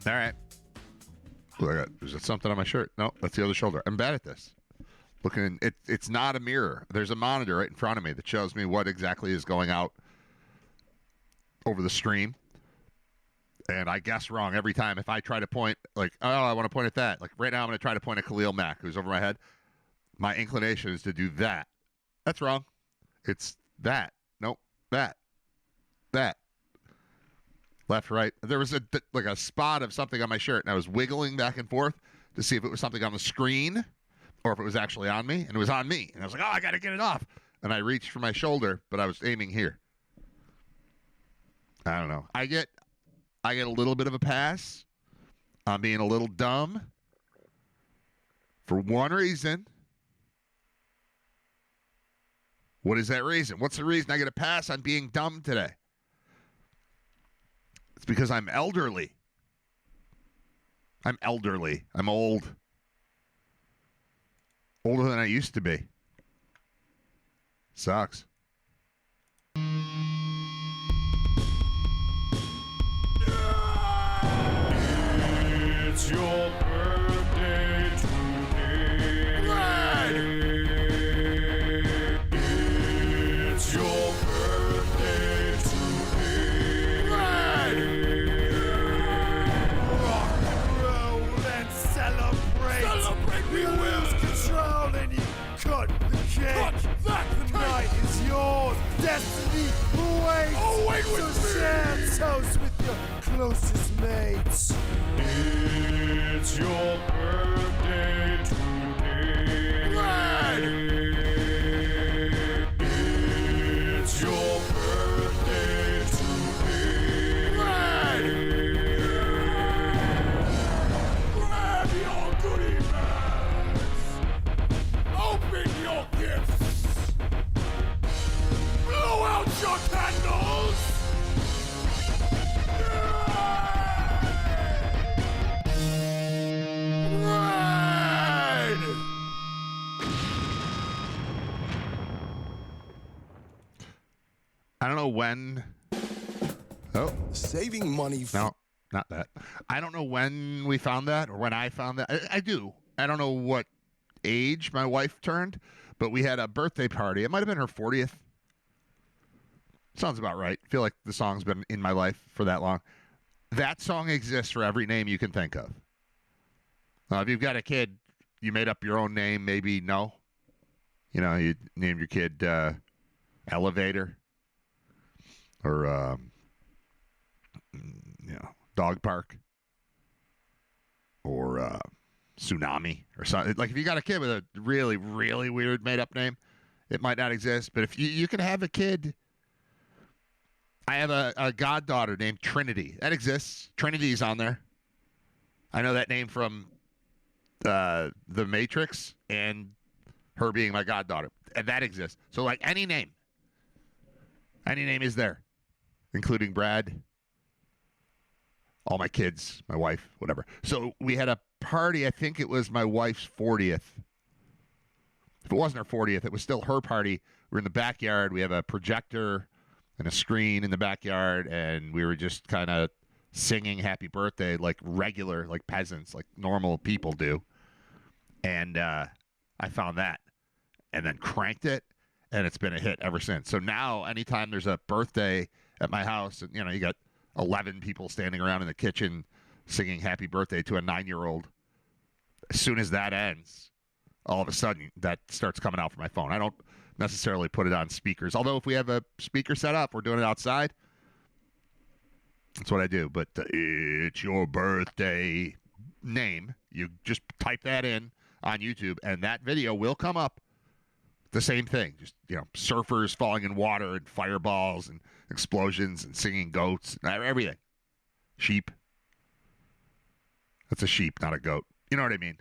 All right. Is it something on my shirt? No, that's the other shoulder. I'm bad at this. Looking, it's not a mirror. There's a monitor right in front of me that shows me what exactly is going out over the stream. And I guess wrong every time. If I try to point, like, oh, I want to point at that. Like right now, I'm going to try to point at Khalil Mack, who's over my head. My inclination is to do that. That's wrong. It's that. Nope. That. Left, right. There was a spot of something on my shirt, and I was wiggling back and forth to see if it was something on the screen or if it was actually on me, and it was on me. And I was like, oh, I got to get it off. And I reached for my shoulder, but I was aiming here. I don't know. I get a little bit of a pass on being a little dumb for one reason. What is that reason? What's the reason I get a pass on being dumb today? It's because I'm elderly. I'm elderly. I'm old. Older than I used to be. Sucks. It's your birthday today. Right. It's your birthday today. Right. Rock and roll and celebrate. Celebrate, we lose control and you cut the cake. Cut that the night is yours. Destiny awaits. Oh, wait with so share toast with your closest mates. It's your birthday today. Right. It's your birthday today. Right. Grab your goodie bags. Open your gifts. Blow out your candles. I don't know when. Oh. Saving money. No, not that. I don't know when we found that or when I found that. I do. I don't know what age my wife turned, but we had a birthday party. It might have been her 40th. Sounds about right. I feel like the song's been in my life for that long. That song exists for every name you can think of. If you've got a kid, you made up your own name, maybe no. You know, you named your kid Elevator or, Dog Park or Tsunami or something. Like if you got a kid with a really, really weird made-up name, it might not exist. But if you can have a kid... I have a goddaughter named Trinity. That exists. Trinity's on there. I know that name from The Matrix and her being my goddaughter. And that exists. So, like, any name is there, including Brad, all my kids, my wife, whatever. So we had a party. I think it was my wife's 40th. If it wasn't her 40th, it was still her party. We were in the backyard. We have a projector and a screen in the backyard, and we were just kind of singing happy birthday like regular, like peasants, like normal people do. And I found that and then cranked it, and it's been a hit ever since. So now anytime there's a birthday at my house, and you got 11 people standing around in the kitchen singing happy birthday to a 9-year-old, as soon as that ends, all of a sudden that starts coming out from my phone. I don't necessarily put it on speakers. Although if we have a speaker set up, we're doing it outside. That's what I do. But it's your birthday name. You just type that in on YouTube, and that video will come up. The same thing. Just, surfers falling in water and fireballs and explosions and singing goats. Everything. Sheep. That's a sheep, not a goat. You know what I mean?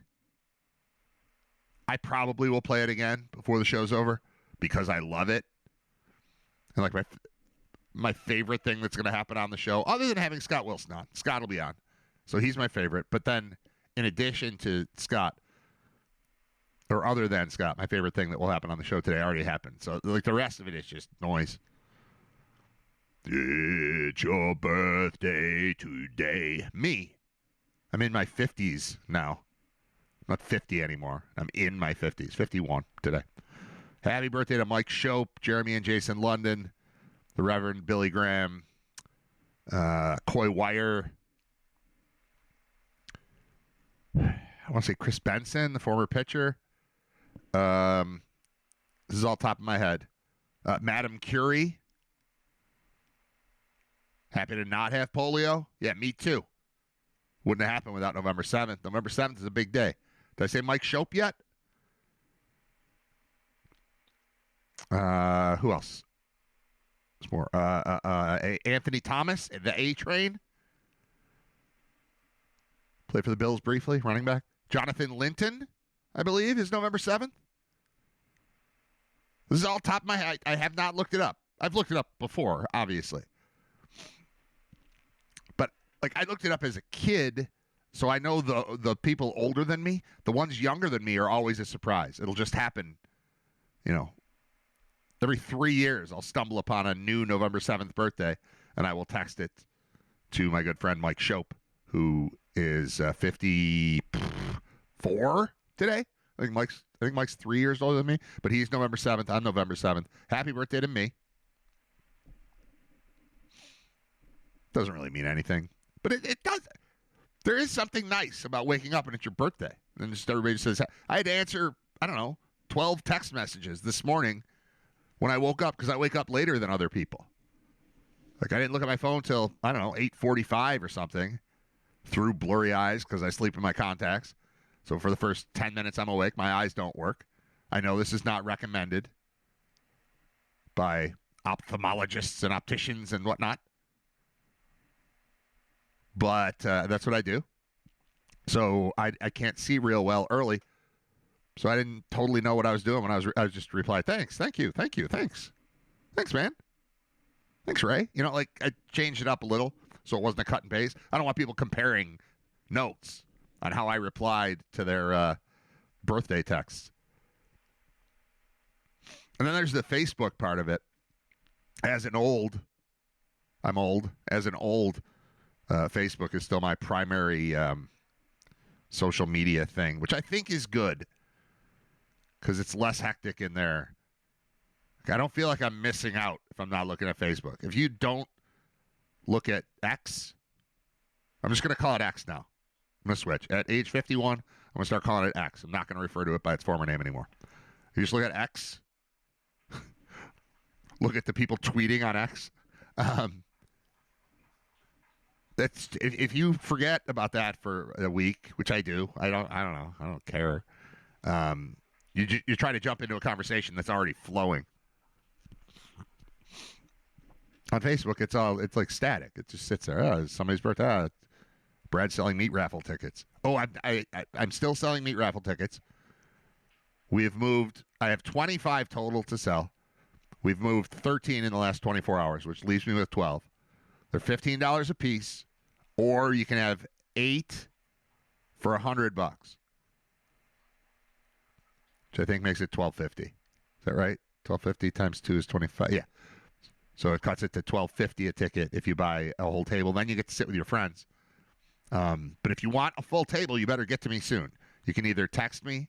I probably will play it again before the show's over, because I love it. And like my favorite thing that's going to happen on the show, other than having Scott Wilson on. Scott will be on. So he's my favorite. But then in addition to Scott, or other than Scott, my favorite thing that will happen on the show today already happened. So like the rest of it is just noise. It's your birthday today. Me. I'm in my 50s now. I'm not 50 anymore. I'm in my 50s. 51 today. Happy birthday to Mike Shope, Jeremy and Jason London, the Reverend Billy Graham, Coy Wire. I want to say Chris Benson, the former pitcher. This is all top of my head. Madam Curie. Happy to not have polio? Yeah, me too. Wouldn't have happened without November 7th. November 7th is a big day. Did I say Mike Shope yet? Who else? There's more. Anthony Thomas, the A Train. Played for the Bills briefly, running back. Jonathan Linton, I believe, is November 7th. This is all top of my head. I have not looked it up. I've looked it up before, obviously. But, like, I looked it up as a kid, so I know the people older than me. The ones younger than me are always a surprise. It'll just happen, every 3 years I'll stumble upon a new November 7th birthday, and I will text it to my good friend Mike Shope, who is 54 today. I think Mike's 3 years older than me, but he's November 7th. I'm November 7th. Happy birthday to me. Doesn't really mean anything, but it does. There is something nice about waking up and it's your birthday. And just everybody says, I had to answer, 12 text messages this morning when I woke up, because I wake up later than other people. Like, I didn't look at my phone till, 8:45 or something, through blurry eyes because I sleep in my contacts. So for the first 10 minutes I'm awake, my eyes don't work. I know this is not recommended by ophthalmologists and opticians and whatnot. But that's what I do. So I can't see real well early. So I didn't totally know what I was doing when I was just replied, thanks, thank you, thanks. Thanks, man. Thanks, Ray. I changed it up a little so it wasn't a cut and paste. I don't want people comparing notes on how I replied to their birthday texts. And then there's the Facebook part of it. I'm old. Facebook is still my primary social media thing, which I think is good because it's less hectic in there. I don't feel like I'm missing out if I'm not looking at Facebook. If you don't look at X, I'm just going to call it X now. I'm going to switch. At age 51, I'm going to start calling it X. I'm not going to refer to it by its former name anymore. You just look at X. Look at the people tweeting on X. That's if you forget about that for a week, which I do. I don't know. I don't care. You try to jump into a conversation that's already flowing. On Facebook, it's like static. It just sits there. Oh, it's somebody's birthday. Oh, Brad's selling meat raffle tickets. Oh, I'm still selling meat raffle tickets. We have moved. I have 25 total to sell. We've moved 13 in the last 24 hours, which leaves me with 12. They're $15 a piece, or you can have 8 for $100, which I think makes it $12.50. Is that right? $12.50 times 2 is 25. Yeah. So it cuts it to $12.50 a ticket if you buy a whole table. Then you get to sit with your friends. But if you want a full table, you better get to me soon. You can either text me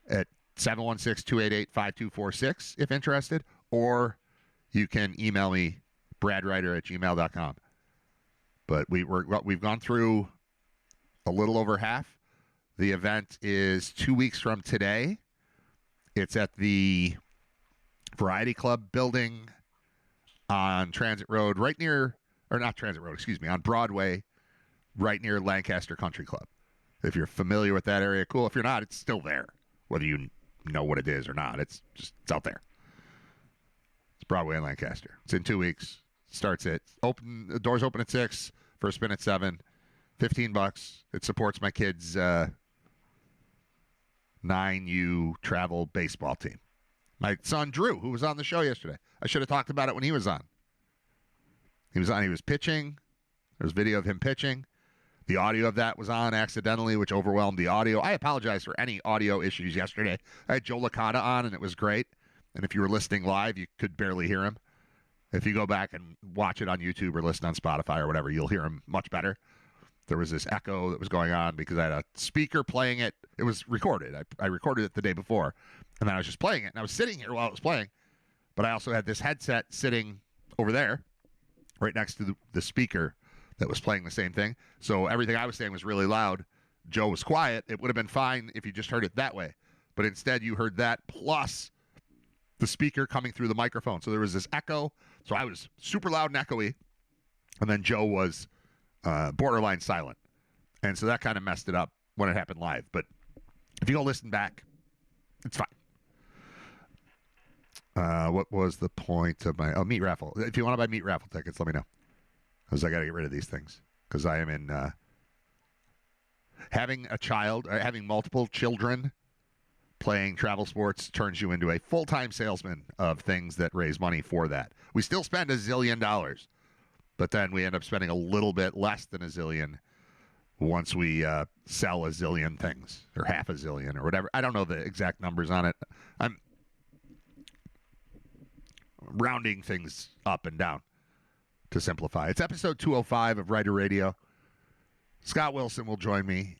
at 716-288-5246 if interested, or you can email me, bradwriter@gmail.com. But we've gone through a little over half. The event is 2 weeks from today. It's at the Variety Club building on Transit Road, on Broadway, right near Lancaster Country Club. If you're familiar with that area, cool. If you're not, it's still there, whether you know what it is or not. It's out there. It's Broadway in Lancaster. It's in 2 weeks. Starts at the doors open at 6, first spin at 7, $15. It supports my kids' 9U travel baseball team. My son Drew, who was on the show yesterday. I should have talked about it when he was on. He was pitching. There was video of him pitching. The audio of that was on accidentally, which overwhelmed the audio. I apologize for any audio issues yesterday. I had Joe Licata on, and it was great. And if you were listening live, you could barely hear him. If you go back and watch it on YouTube or listen on Spotify or whatever, you'll hear him much better. there was this echo that was going on because I had a speaker playing it. It was recorded. I recorded it the day before, and then I was just playing it. And I was sitting here while it was playing, but I also had this headset sitting over there, right next to the speaker that was playing the same thing. So everything I was saying was really loud. Joe was quiet. It would have been fine if you just heard it that way. But instead, you heard that plus the speaker coming through the microphone. So there was this echo. So I was super loud and echoey. And then Joe was borderline silent. And so that kind of messed it up when it happened live. But if you go listen back, it's fine. What was the point of my meat raffle? If you want to buy meat raffle tickets, let me know, because I got to get rid of these things, because I am in having a child, having multiple children playing travel sports turns you into a full-time salesman of things that raise money for that. We still spend $1 zillion, but then we end up spending a little bit less than $1 zillion once we sell $1 zillion things, or half $1 zillion or whatever. I don't know the exact numbers on it. I'm rounding things up and down to simplify. It's episode 205 of Writer Radio. Scott Wilson will join me.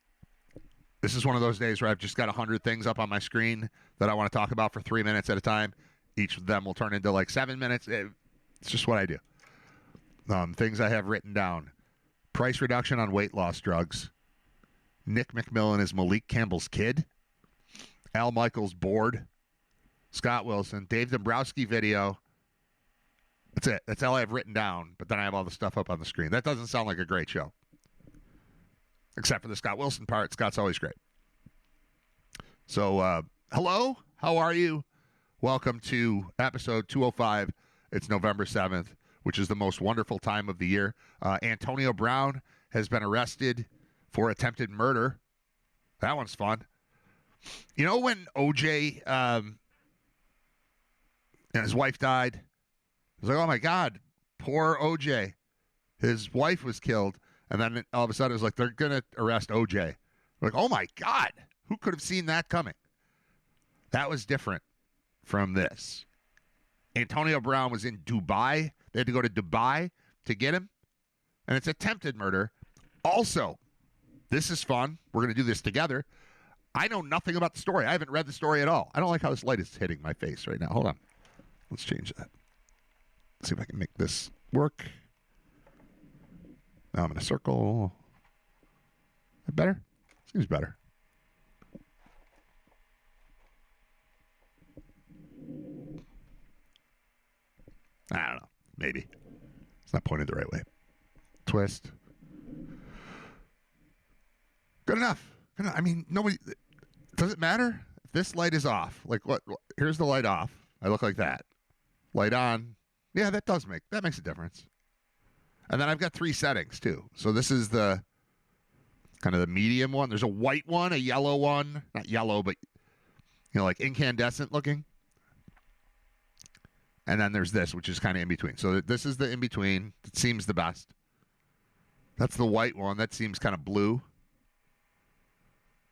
This is one of those days where I've just got 100 things up on my screen that I want to talk about for 3 minutes at a time. Each of them will turn into like 7 minutes. It's just what I do. Things I have written down. Price reduction on weight loss drugs. Nick McMillan is Malik Campbell's kid. Al Michaels bored. Scott Wilson. Dave Dombrowski video. That's it. That's all I have written down, but then I have all the stuff up on the screen. That doesn't sound like a great show. Except for the Scott Wilson part. Scott's always great. So, hello. How are you? Welcome to episode 205. It's November 7th, which is the most wonderful time of the year. Antonio Brown has been arrested for attempted murder. That one's fun. You know when OJ and his wife died? I was like, oh, my God, poor OJ. His wife was killed. And then all of a sudden, it was like, they're going to arrest OJ. We're like, oh, my God, who could have seen that coming? That was different from this. Antonio Brown was in Dubai. They had to go to Dubai to get him. And it's attempted murder. Also, this is fun. We're going to do this together. I know nothing about the story. I haven't read the story at all. I don't like how this light is hitting my face right now. Hold on. Let's change that. See if I can make this work. Now I'm in a circle. Is that better? Seems better. I don't know. Maybe. It's not pointed the right way. Twist. Good enough. Good enough. I mean, nobody... Does it matter? If this light is off, like what? Here's the light off. I look like that. Light on. Yeah, that makes a difference. And then I've got 3 settings too. So this is the kind of the medium one. There's a white one, a yellow one, not yellow, but like incandescent looking. And then there's this, which is kind of in between. So this is the in between. It seems the best. That's the white one. That seems kind of blue.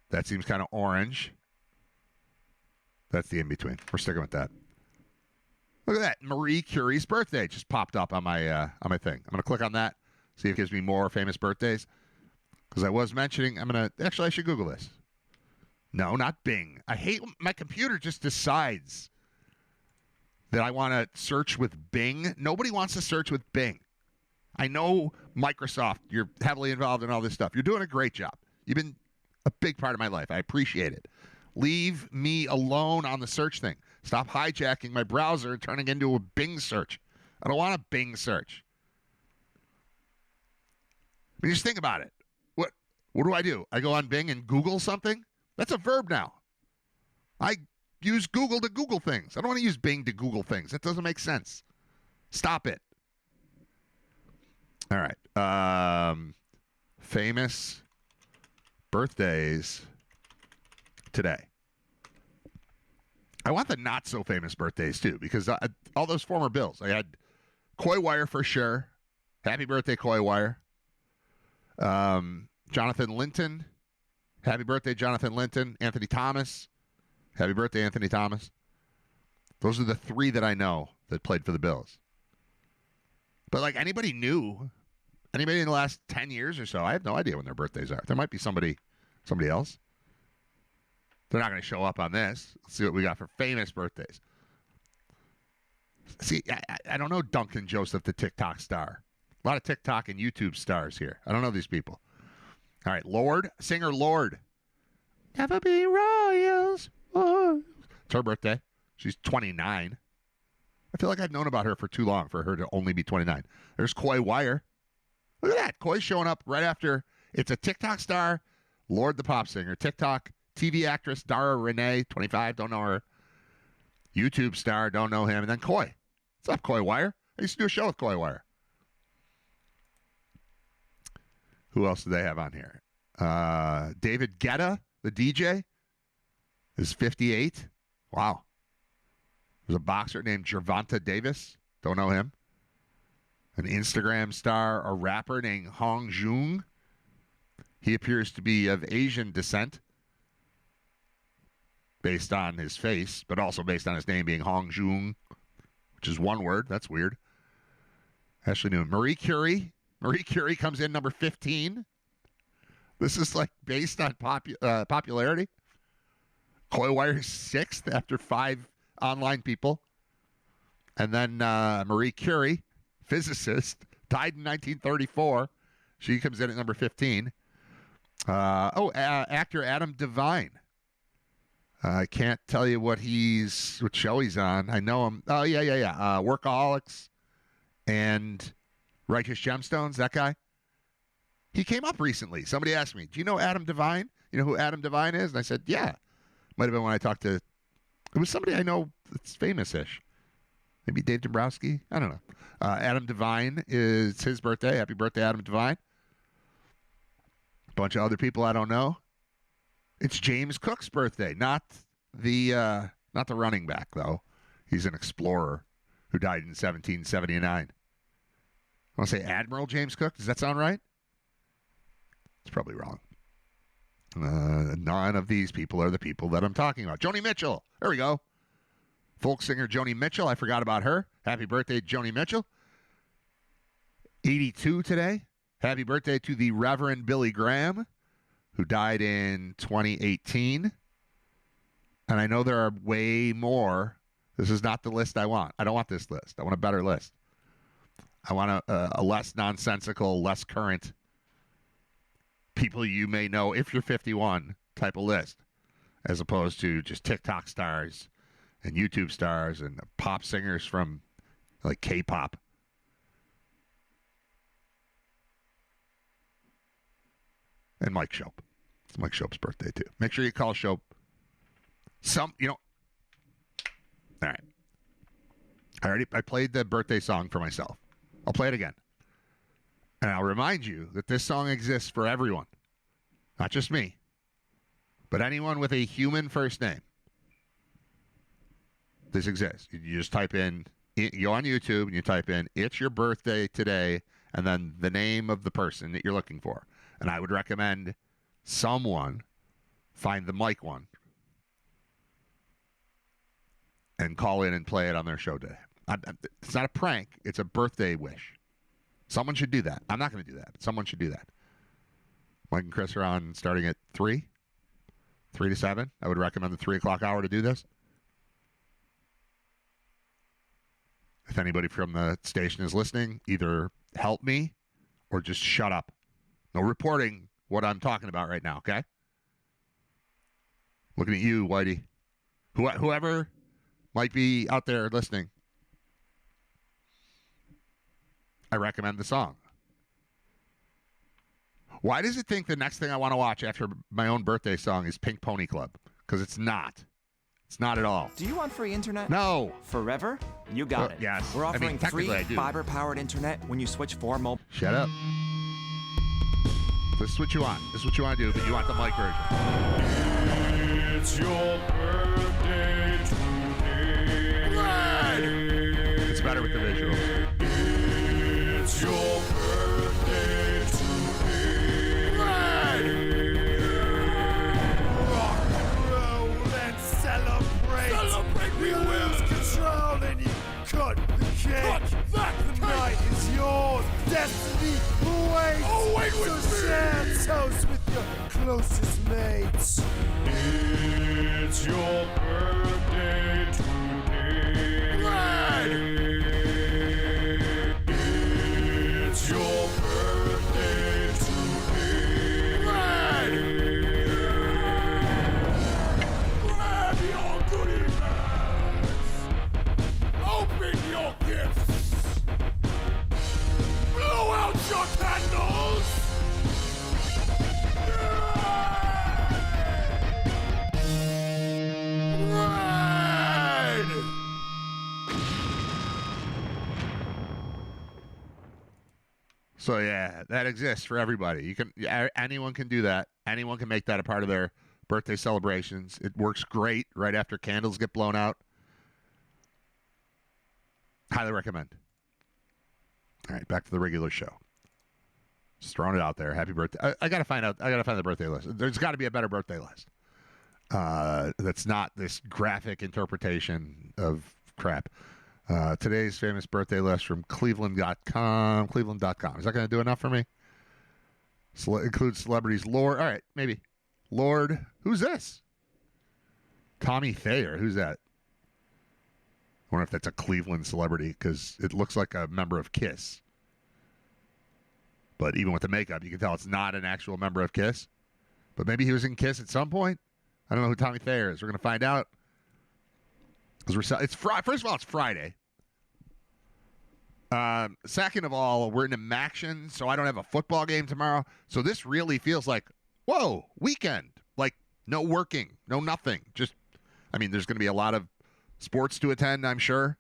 That seems kind of orange. That's the in between. We're sticking with that. Look at that. Marie Curie's birthday just popped up on my thing. I'm going to click on that, see if it gives me more famous birthdays. Because I was mentioning, actually, I should Google this. No, not Bing. I hate my computer just decides that I want to search with Bing. Nobody wants to search with Bing. I know Microsoft, you're heavily involved in all this stuff. You're doing a great job. You've been a big part of my life. I appreciate it. Leave me alone on the search thing. Stop hijacking my browser and turning it into a Bing search. I don't want a Bing search. I mean, just think about it. What do? I go on Bing and Google something? That's a verb now. I use Google to Google things. I don't want to use Bing to Google things. That doesn't make sense. Stop it. All right. Famous birthdays today. I want the not so famous birthdays too, because all those former Bills. I had Coy Wire for sure. Happy birthday, Coy Wire. Jonathan Linton. Happy birthday, Jonathan Linton. Anthony Thomas. Happy birthday, Anthony Thomas. Those are the 3 that I know that played for the Bills. But like anybody new, Anybody in the last 10 years or so? I have no idea when their birthdays are. There might be somebody else. They're not going to show up on this. Let's see what we got for famous birthdays. See, I don't know Duncan Joseph, the TikTok star. A lot of TikTok and YouTube stars here. I don't know these people. All right, singer Lorde. Never be royals. Oh. It's her birthday. She's 29. I feel like I've known about her for too long for her to only be 29. There's Coy Wire. Look at that. Coy's showing up right after. It's a TikTok star, Lorde the pop singer. TikTok TV actress Dara Renee, 25, don't know her. YouTube star, don't know him. And then Coy. What's up, Coy Wire? I used to do a show with Coy Wire. Who else do they have on here? David Guetta, the DJ, is 58. Wow. There's a boxer named Gervonta Davis. Don't know him. An Instagram star, a rapper named Hong Jung. He appears to be of Asian descent based on his face, but also based on his name being Hong Jung, which is one word. That's weird. Ashley Newman. Marie Curie. Marie Curie comes in number 15. This is like based on popularity. Coy Wire is 6th after 5 online people. And then Marie Curie, physicist, died in 1934. She comes in at number 15. Actor Adam Devine. I can't tell you what show he's on. I know him. Oh, yeah. Workaholics and Righteous Gemstones, that guy. He came up recently. Somebody asked me, do you know Adam Devine? You know who Adam Devine is? And I said, yeah. Might have been when I talked to, it was somebody I know that's famous-ish. Maybe Dave Dombrowski? I don't know. Adam Devine is his birthday. Happy birthday, Adam Devine. A bunch of other people I don't know. It's James Cook's birthday, not the running back, though. He's an explorer who died in 1779. I want to say Admiral James Cook. Does that sound right? It's probably wrong. None of these people are the people that I'm talking about. Joni Mitchell. There we go. Folk singer Joni Mitchell. I forgot about her. Happy birthday, Joni Mitchell. 82 today. Happy birthday to the Reverend Billy Graham, who died in 2018. And I know there are way more. This is not the list I want. I don't want this list. I want a better list. I want a less nonsensical, less current people you may know if you're 51 type of list, as opposed to just TikTok stars and YouTube stars and pop singers from like K-pop. And Mike Shope. It's Mike Shope's birthday too. Make sure you call Shope. All right. I played the birthday song for myself. I'll play it again. And I'll remind you that this song exists for everyone. Not just me. But anyone with a human first name. This exists. You just type in, you go on YouTube and you type in, it's your birthday today, and then the name of the person that you're looking for. And I would recommend someone find the Mike one and call in and play it on their show today. It's not a prank. It's a birthday wish. Someone should do that. I'm not going to do that, but someone should do that. Mike and Chris are on starting at 3 to 7. I would recommend the 3 o'clock hour to do this. If anybody from the station is listening, either help me or just shut up. No reporting what I'm talking about right now, okay? Looking at you, Whitey. Whoever might be out there listening, I recommend the song. Why does it think the next thing I want to watch after my own birthday song is Pink Pony Club? Because it's not. It's not at all. Do you want free internet? No. Forever? You got it. Yes. We're offering free I do. fiber-powered internet when you switch for mobile. Shut up. This is what you want. This is what you want to do, but you want the mic version. It's your birthday today. It's better with the visuals. It's your birthday today. Rock and roll and celebrate. We lose control and you cut the cake. The night is yours. Destiny toast with your closest mates. It's your birthday today. Right. It's your birthday today. Right. Grab your goodie bags. Open your gifts. Blow out your candles. So yeah, that exists for everybody. Anyone can do that. Anyone can make that a part of their birthday celebrations. It works great right after candles get blown out. Highly recommend. All right, back to the regular show. Just throwing it out there. Happy birthday! I gotta find the birthday list. There's got to be a better birthday list. That's not this graphic interpretation of crap. Today's famous birthday list from Cleveland.com. Cleveland.com. Is that going to do enough for me? Includes celebrities. Lord. All right, maybe. Lord. Who's this? Tommy Thayer. Who's that? I wonder if that's a Cleveland celebrity because it looks like a member of KISS. But even with the makeup, you can tell it's not an actual member of KISS. But maybe he was in KISS at some point. I don't know who Tommy Thayer is. We're going to find out. First of all, it's Friday. Second of all, we're in action, so I don't have a football game tomorrow. So this really feels like, whoa, weekend. Like, no working, no nothing. Just, there's going to be a lot of sports to attend, I'm sure.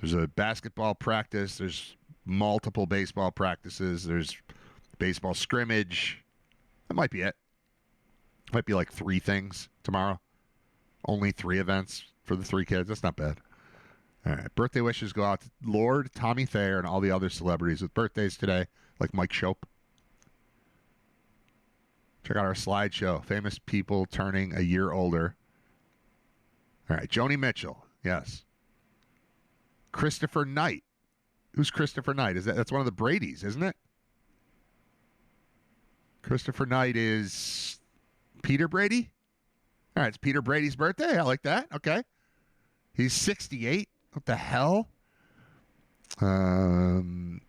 There's a basketball practice. There's multiple baseball practices. There's baseball scrimmage. That might be it. Might be like 3 things tomorrow. Only 3 events for the 3 kids. That's not bad. All right. Birthday wishes go out to Lord, Tommy Thayer, and all the other celebrities with birthdays today, like Mike Shope. Check out our slideshow. Famous people turning a year older. All right. Joni Mitchell. Yes. Christopher Knight. Who's Christopher Knight? That's one of the Bradys, isn't it? Christopher Knight is Peter Brady? All right, it's Peter Brady's birthday. I like that. Okay. He's 68. What the hell? Tommy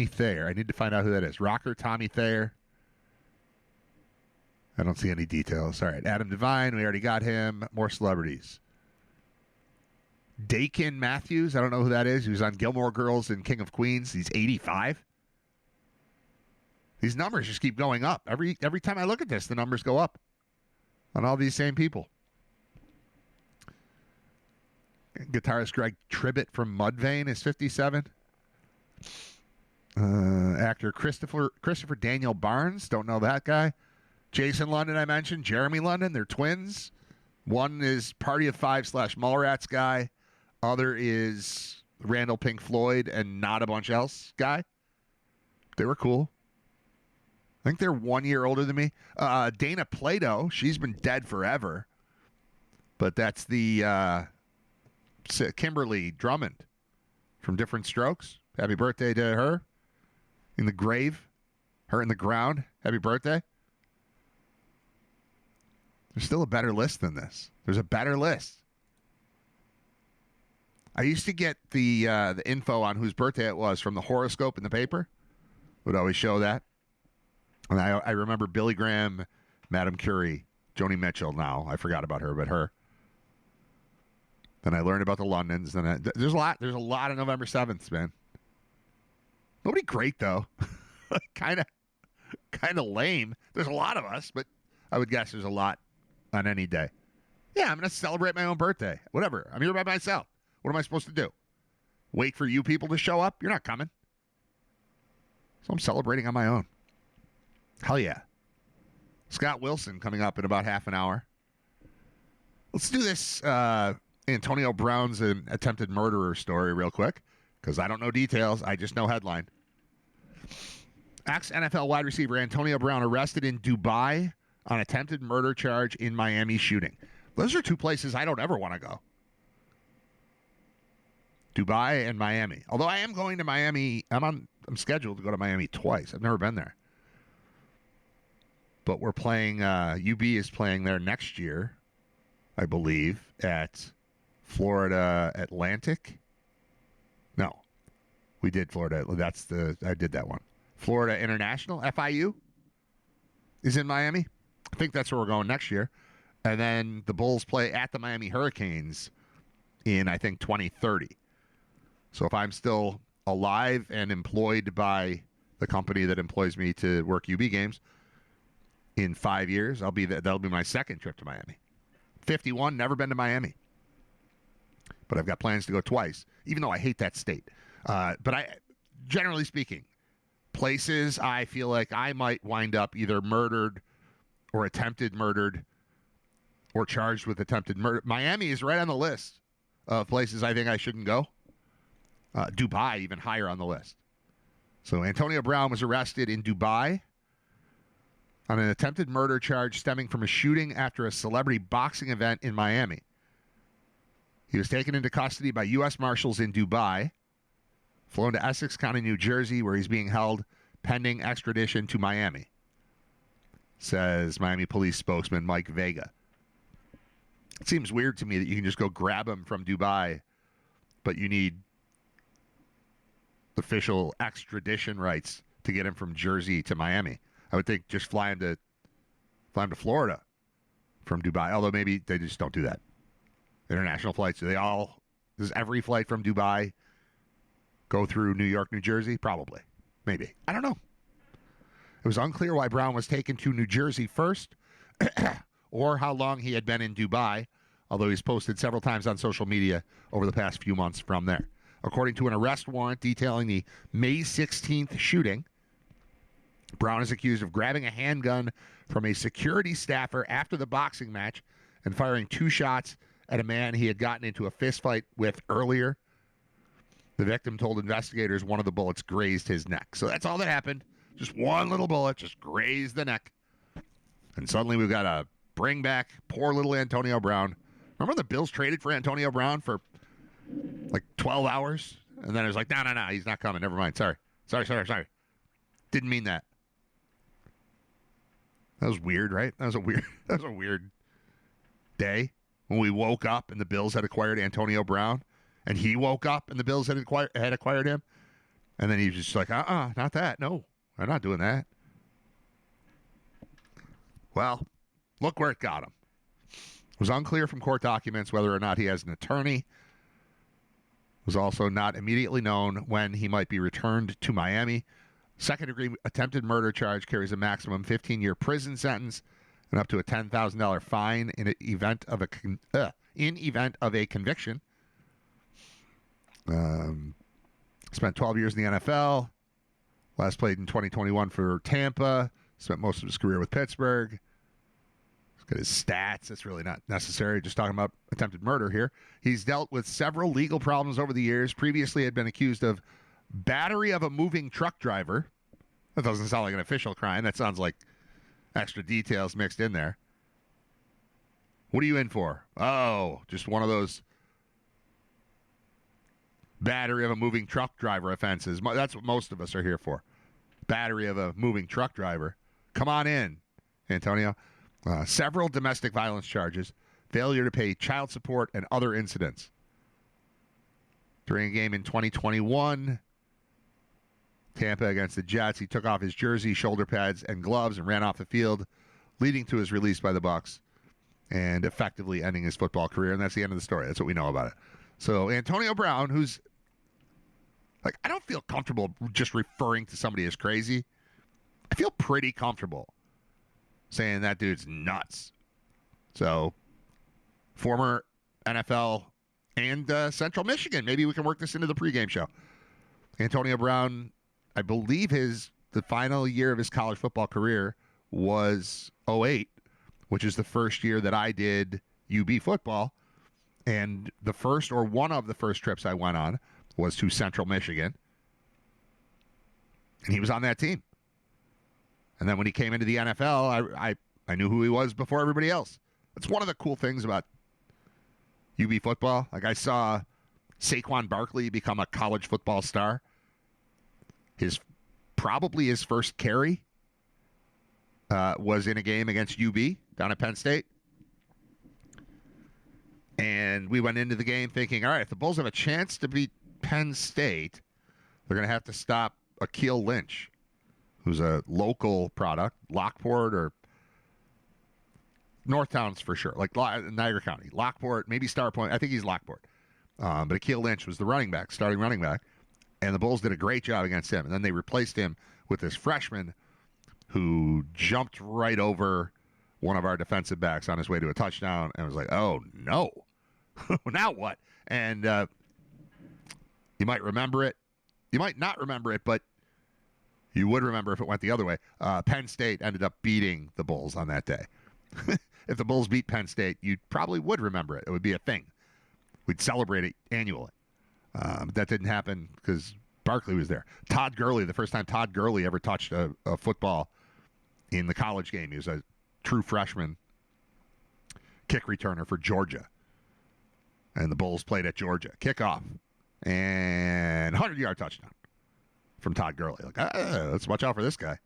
Thayer. I need to find out who that is. Rocker Tommy Thayer. I don't see any details. All right. Adam Devine. We already got him. More celebrities. Dakin Matthews. I don't know who that is. He was on Gilmore Girls and King of Queens. He's 85. These numbers just keep going up. Every time I look at this, the numbers go up on all these same people. Guitarist Greg Tribbett from Mudvayne is 57. Actor Christopher Daniel Barnes. Don't know that guy. Jason London, I mentioned. Jeremy London. They're twins. One is Party of Five / Mallrats guy. Other is Randall Pink Floyd and not a bunch else guy. They were cool. I think they're 1 year older than me. Dana Plato, she's been dead forever. But that's the Kimberly Drummond from Different Strokes. Happy birthday to her. In the grave. Her in the ground. Happy birthday. There's still a better list than this. There's a better list. I used to get the info on whose birthday it was from the horoscope in the paper. Would always show that. And I remember Billy Graham, Madame Curie, Joni Mitchell now. I forgot about her, but her. Then I learned about the Londons. Then there's a lot of November 7th, man. Nobody great, though. kind of lame. There's a lot of us, but I would guess there's a lot on any day. Yeah, I'm going to celebrate my own birthday. Whatever. I'm here by myself. What am I supposed to do? Wait for you people to show up? You're not coming. So I'm celebrating on my own. Hell yeah. Scott Wilson coming up in about half an hour. Let's do this Antonio Brown's an attempted murderer story real quick, because I don't know details. I just know headline. Ex-NFL wide receiver Antonio Brown arrested in Dubai on attempted murder charge in Miami shooting. Those are 2 places I don't ever want to go. Dubai and Miami. Although I am going to Miami. I'm scheduled to go to Miami twice. I've never been there. But we're playing, UB is playing there next year, I believe, at Florida Atlantic. No, we did Florida. I did that one. Florida International, FIU, is in Miami. I think that's where we're going next year. And then the Bulls play at the Miami Hurricanes in, I think, 2030. So if I'm still alive and employed by the company that employs me to work UB games, in 5 years, that'll be my second trip to Miami. 51, never been to Miami. But I've got plans to go twice, even though I hate that state. But generally speaking, places I feel like I might wind up either murdered or attempted murdered or charged with attempted murder. Miami is right on the list of places I think I shouldn't go. Dubai, even higher on the list. So Antonio Brown was arrested in Dubai on an attempted murder charge stemming from a shooting after a celebrity boxing event in Miami. He was taken into custody by U.S. Marshals in Dubai, flown to Essex County, New Jersey, where he's being held pending extradition to Miami, says Miami police spokesman Mike Vega. It seems weird to me that you can just go grab him from Dubai, but you need official extradition rights to get him from Jersey to Miami. I would think just fly him to Florida from Dubai, although maybe they just don't do that. International flights, does every flight from Dubai go through New York, New Jersey? Probably. Maybe. I don't know. It was unclear why Brown was taken to New Jersey first or how long he had been in Dubai, although he's posted several times on social media over the past few months from there. According to an arrest warrant detailing the May 16th shooting, Brown is accused of grabbing a handgun from a security staffer after the boxing match and firing 2 shots at a man he had gotten into a fistfight with earlier. The victim told investigators one of the bullets grazed his neck. So that's all that happened. Just one little bullet just grazed the neck. And suddenly we've got to bring back poor little Antonio Brown. Remember the Bills traded for Antonio Brown for like 12 hours? And then it was like, no, he's not coming. Never mind. Sorry. Didn't mean that. That was weird, right? That was a weird day when we woke up and the Bills had acquired Antonio Brown, and he woke up and the Bills had acquired him, and then he was just like, not that. No, I'm not doing that. Well, look where it got him. It was unclear from court documents whether or not he has an attorney. It was also not immediately known when he might be returned to Miami. Second-degree attempted murder charge carries a maximum 15-year prison sentence and up to a $10,000 fine in event of a conviction. Spent 12 years in the NFL. Last played in 2021 for Tampa. Spent most of his career with Pittsburgh. Look at his stats. That's really not necessary. Just talking about attempted murder here. He's dealt with several legal problems over the years. Previously had been accused of battery of a moving truck driver. That doesn't sound like an official crime. That sounds like extra details mixed in there. What are you in for? Oh, just one of those battery of a moving truck driver offenses. That's what most of us are here for. Battery of a moving truck driver. Come on in, Antonio. Several domestic violence charges, failure to pay child support, and other incidents. During a game in 2021, Tampa against the Jets, he took off his jersey, shoulder pads, and gloves and ran off the field, leading to his release by the Bucs and effectively ending his football career. And that's the end of the story. That's what we know about it. So Antonio Brown, who's like, I don't feel comfortable just referring to somebody as crazy. I feel pretty comfortable saying that dude's nuts. So former NFL and Central Michigan. Maybe we can work this into the pregame show. Antonio Brown, I believe the final year of his college football career was 2008, which is the first year that I did UB football. And the first, or one of the first trips I went on was to Central Michigan. And he was on that team. And then when he came into the NFL, I knew who he was before everybody else. That's one of the cool things about UB football. Like, I saw Saquon Barkley become a college football star. Probably his first carry was in a game against UB down at Penn State. And we went into the game thinking, all right, if the Bulls have a chance to beat Penn State, they're going to have to stop Akeel Lynch, who's a local product, Lockport or Northtown's for sure, like Niagara County. Lockport, maybe Star Point. I think he's Lockport. But Akeel Lynch was the starting running back, and the Bulls did a great job against him. And then they replaced him with this freshman who jumped right over one of our defensive backs on his way to a touchdown and was like, oh, no. Now what? And you might remember it. You might not remember it, but you would remember if it went the other way. Penn State ended up beating the Bulls on that day. If the Bulls beat Penn State, you probably would remember it. It would be a thing. We'd celebrate it annually. But that didn't happen because Barkley was there. Todd Gurley, the first time Todd Gurley ever touched a football in the college game. He was a true freshman kick returner for Georgia. And the Bulls played at Georgia. Kickoff. And 100-yard touchdown from Todd Gurley. Like, let's watch out for this guy.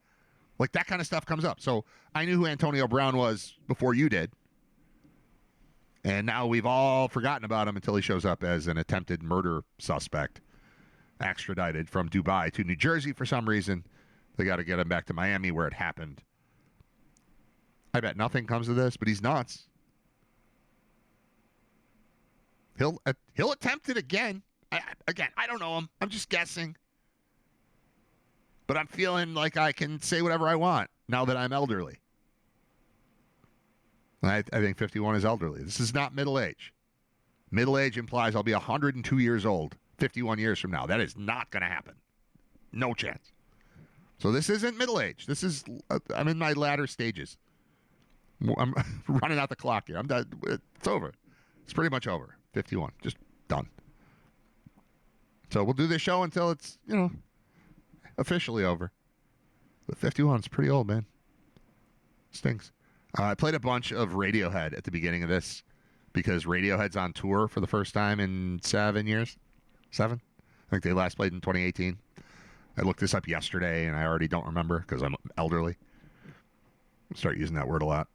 Like, that kind of stuff comes up. So I knew who Antonio Brown was before you did. And now we've all forgotten about him until he shows up as an attempted murder suspect, extradited from Dubai to New Jersey for some reason. They got to get him back to Miami where it happened. I bet nothing comes of this, but he's nuts. He'll attempt it again. I don't know him. I'm just guessing. But I'm feeling like I can say whatever I want now that I'm elderly. I think 51 is elderly. This is not middle age. Middle age implies I'll be 102 years old 51 years from now. That is not going to happen. No chance. So this isn't middle age. This is, I'm in my latter stages. I'm running out the clock here. I'm done. It's over. It's pretty much over. 51. Just done. So we'll do this show until it's, officially over. But 51 is pretty old, man. Stinks. I played a bunch of Radiohead at the beginning of this because Radiohead's on tour for the first time in 7 years. 7? I think they last played in 2018. I looked this up yesterday, and I already don't remember because I'm elderly. I'll start using that word a lot.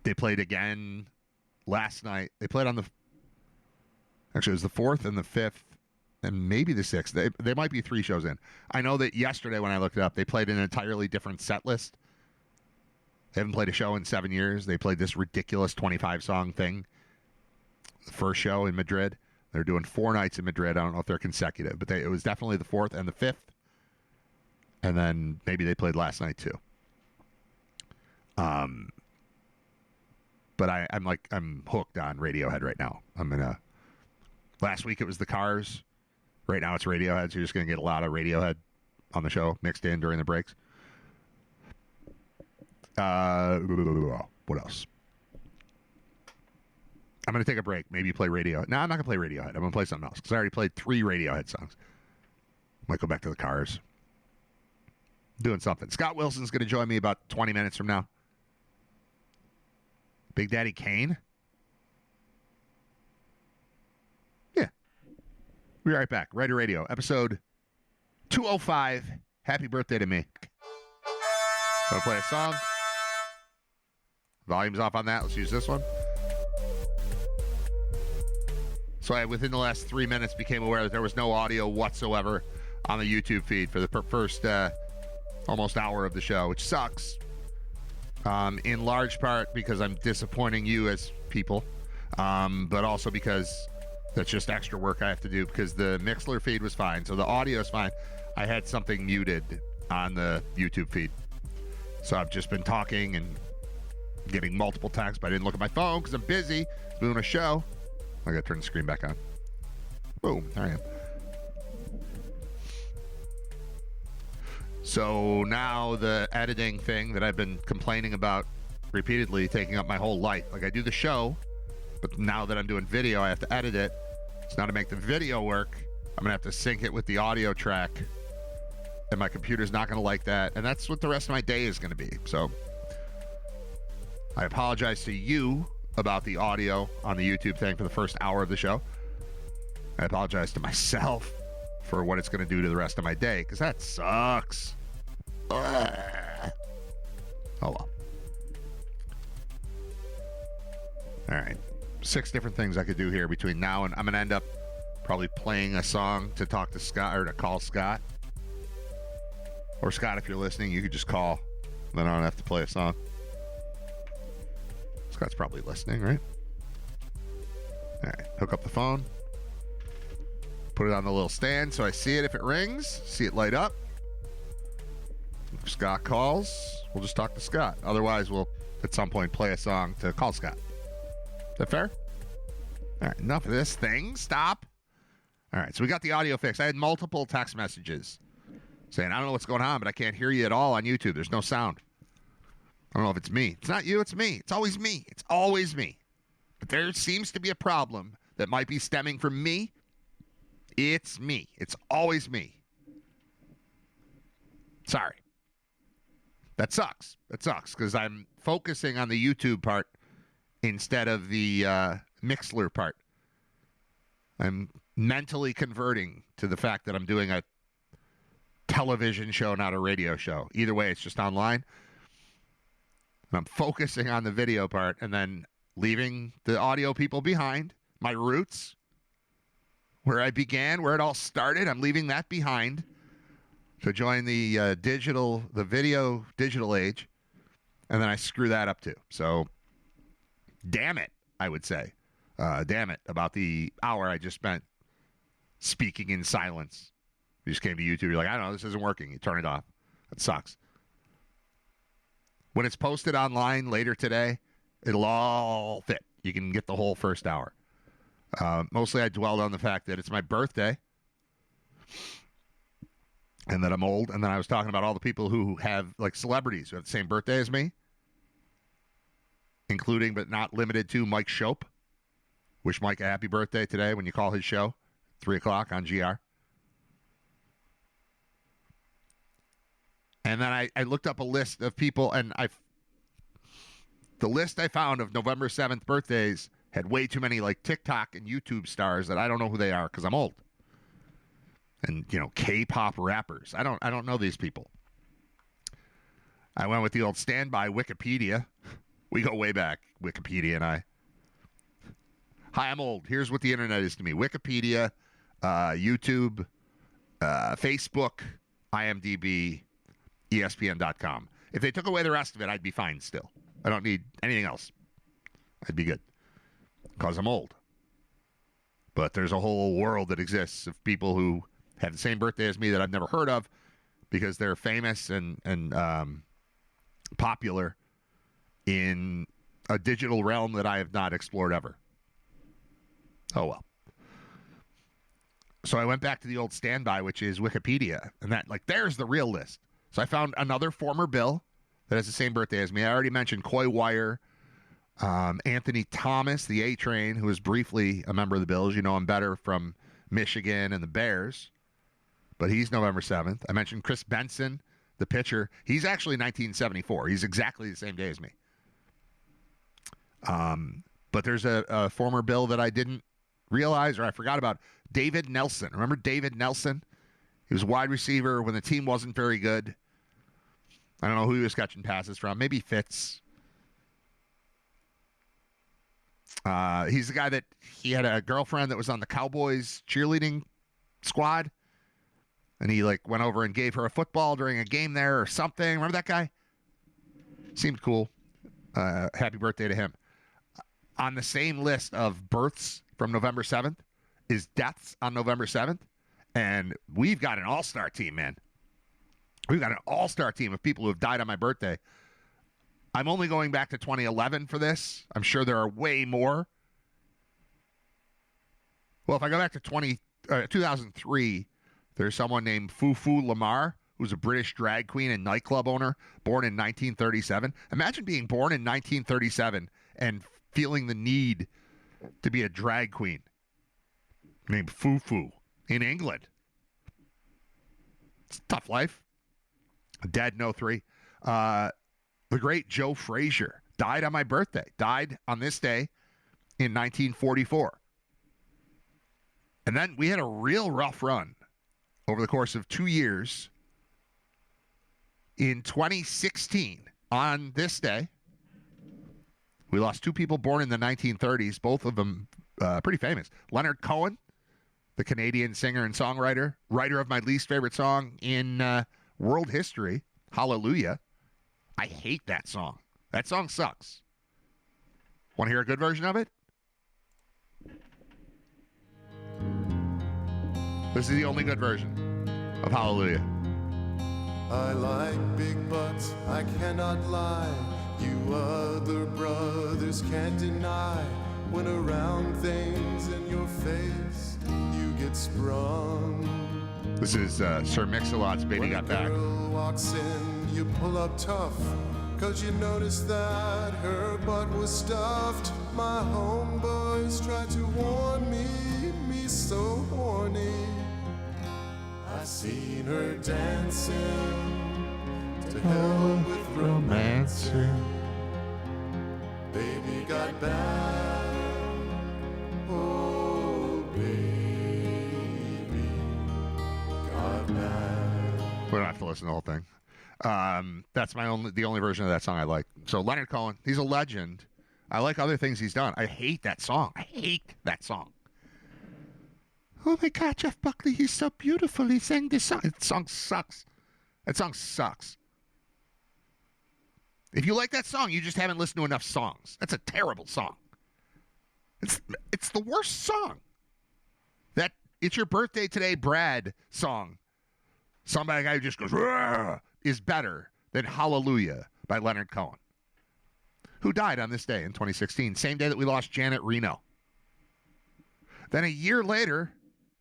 They played again last night. They played on actually, it was the 4th and the 5th. And maybe the 6th. They might be 3 shows in. I know that yesterday when I looked it up, they played an entirely different set list. They haven't played a show in 7 years. They played this ridiculous 25-song thing. The first show in Madrid. They're doing 4 nights in Madrid. I don't know if they're consecutive, but it was definitely the 4th and the 5th. And then maybe they played last night too. But I'm hooked on Radiohead right now. Last week it was the Cars. Right now it's Radiohead, so you're just going to get a lot of Radiohead on the show mixed in during the breaks. What else? I'm going to take a break. Maybe play Radiohead. No, I'm not going to play Radiohead. I'm going to play something else because I already played 3 Radiohead songs. Might go back to the Cars. Doing something. Scott Wilson's going to join me about 20 minutes from now. Big Daddy Kane? Yeah. We'll be right back. Writer Radio, episode 205. Happy birthday to me. Want to play a song? Volume's off on that. Let's use this one. So I, within the last 3 minutes, became aware that there was no audio whatsoever on the YouTube feed for the first almost hour of the show, which sucks. In large part because I'm disappointing you as people, but also because that's just extra work I have to do because the Mixler feed was fine. So the audio is fine. I had something muted on the YouTube feed. So I've just been talking and getting multiple texts, but I didn't look at my phone because I'm busy doing a show. I got to turn the screen back on. Boom, there I am. So now the editing thing that I've been complaining about repeatedly taking up my whole life. Like I do the show, but now that I'm doing video, I have to edit it. So now to make the video work, I'm going to have to sync it with the audio track. And my computer's not going to like that. And that's what the rest of my day is going to be. So I apologize to you about the audio on the YouTube thing for the first hour of the show. I apologize to myself for what it's going to do to the rest of my day, because that sucks. Ugh. Oh, well. All right. 6 different things I could do here between now and I'm going to end up probably playing a song to talk to Scott or to call Scott. Or Scott, if you're listening, you could just call. Then I don't have to play a song. Scott's probably listening, right? All right. Hook up the phone. Put it on the little stand so I see it if it rings. See it light up. If Scott calls, we'll just talk to Scott. Otherwise, we'll at some point play a song to call Scott. Is that fair? All right. Enough of this thing. Stop. All right. So we got the audio fixed. I had multiple text messages saying, I don't know what's going on, but I can't hear you at all on YouTube. There's no sound. I don't know if it's me. It's not you, it's me. It's always me. It's always me. But there seems to be a problem that might be stemming from me. It's me. It's always me. Sorry. That sucks. That sucks because I'm focusing on the YouTube part instead of the Mixler part. I'm mentally converting to the fact that I'm doing a television show, not a radio show. Either way, it's just online. And I'm focusing on the video part and then leaving the audio people behind. My roots, where I began, where it all started, I'm leaving that behind to join the video digital age. And then I screw that up too. So, damn it, I would say. Damn it about the hour I just spent speaking in silence. You just came to YouTube. You're like, I don't know, this isn't working. You turn it off. That sucks. When it's posted online later today, it'll all fit. You can get the whole first hour. Mostly I dwelled on the fact that it's my birthday and that I'm old. And then I was talking about all the people who have, like, celebrities who have the same birthday as me, including but not limited to Mike Shope. Wish Mike a happy birthday today when you call his show, 3 o'clock on GR. And then I looked up a list of people, and the list I found of November 7th birthdays had way too many, like, TikTok and YouTube stars that I don't know who they are because I'm old. And, you know, K-pop rappers. I don't know these people. I went with the old standby Wikipedia. We go way back, Wikipedia and I. Hi, I'm old. Here's what the internet is to me. Wikipedia, YouTube, Facebook, IMDb, ESPN.com. If they took away the rest of it, I'd be fine still. I don't need anything else. I'd be good. Because I'm old. But there's a whole world that exists of people who have the same birthday as me that I've never heard of because they're famous and popular in a digital realm that I have not explored ever. Oh, well. So I went back to the old standby, which is Wikipedia. And that, like, there's the real list. So I found another former Bill that has the same birthday as me. I already mentioned Coy Wire, Anthony Thomas, the A-Train, who was briefly a member of the Bills. You know him better from Michigan and the Bears. But he's November 7th. I mentioned Chris Benson, the pitcher. He's actually 1974. He's exactly the same day as me. But there's a former Bill that I didn't realize or I forgot about. David Nelson. Remember David Nelson? He was a wide receiver when the team wasn't very good. I don't know who he was catching passes from. Maybe Fitz. He's the guy that he had a girlfriend that was on the Cowboys cheerleading squad. And he, like, went over and gave her a football during a game there or something. Remember that guy? Seemed cool. Happy birthday to him. On the same list of births from November 7th is deaths on November 7th. And we've got an all-star team, man. We've got an all-star team of people who have died on my birthday. I'm only going back to 2011 for this. I'm sure there are way more. Well, if I go back to 2003, there's someone named Fufu Lamar, who's a British drag queen and nightclub owner, born in 1937. Imagine being born in 1937 and feeling the need to be a drag queen named Fufu in England. It's a tough life. Dead in 03. The great Joe Frazier. Died on my birthday. Died on this day in 1944. And then we had a real rough run over the course of 2 years. In 2016, on this day, we lost two people born in the 1930s, both of them pretty famous. Leonard Cohen, the Canadian singer and songwriter, writer of my least favorite song in world history, Hallelujah. I hate that song. That song sucks. Want to hear a good version of it? This is the only good version of Hallelujah. I like big butts, I cannot lie. You other brothers can't deny. When around things in your face, you get sprung. This is Sir Mix-a-Lot's Baby Got Back. When a girl walks in, you pull up tough, 'cause you noticed that her butt was stuffed. My homeboys tried to warn me so horny. I seen her dancing to hell with romancing. Baby got back, oh baby got back. We don't have to listen to the whole thing. That's the only version of that song I like. So Leonard Cohen, he's a legend. I like other things he's done. I hate that song. I hate that song. Oh my God, Jeff Buckley, he's so beautiful. He sang this song. That song sucks. That song sucks. If you like that song, you just haven't listened to enough songs. That's a terrible song. It's the worst song. That It's Your Birthday Today, Brad song. Somebody guy who just goes, "Rah!" is better than Hallelujah by Leonard Cohen, who died on this day in 2016, same day that we lost Janet Reno. Then a year later,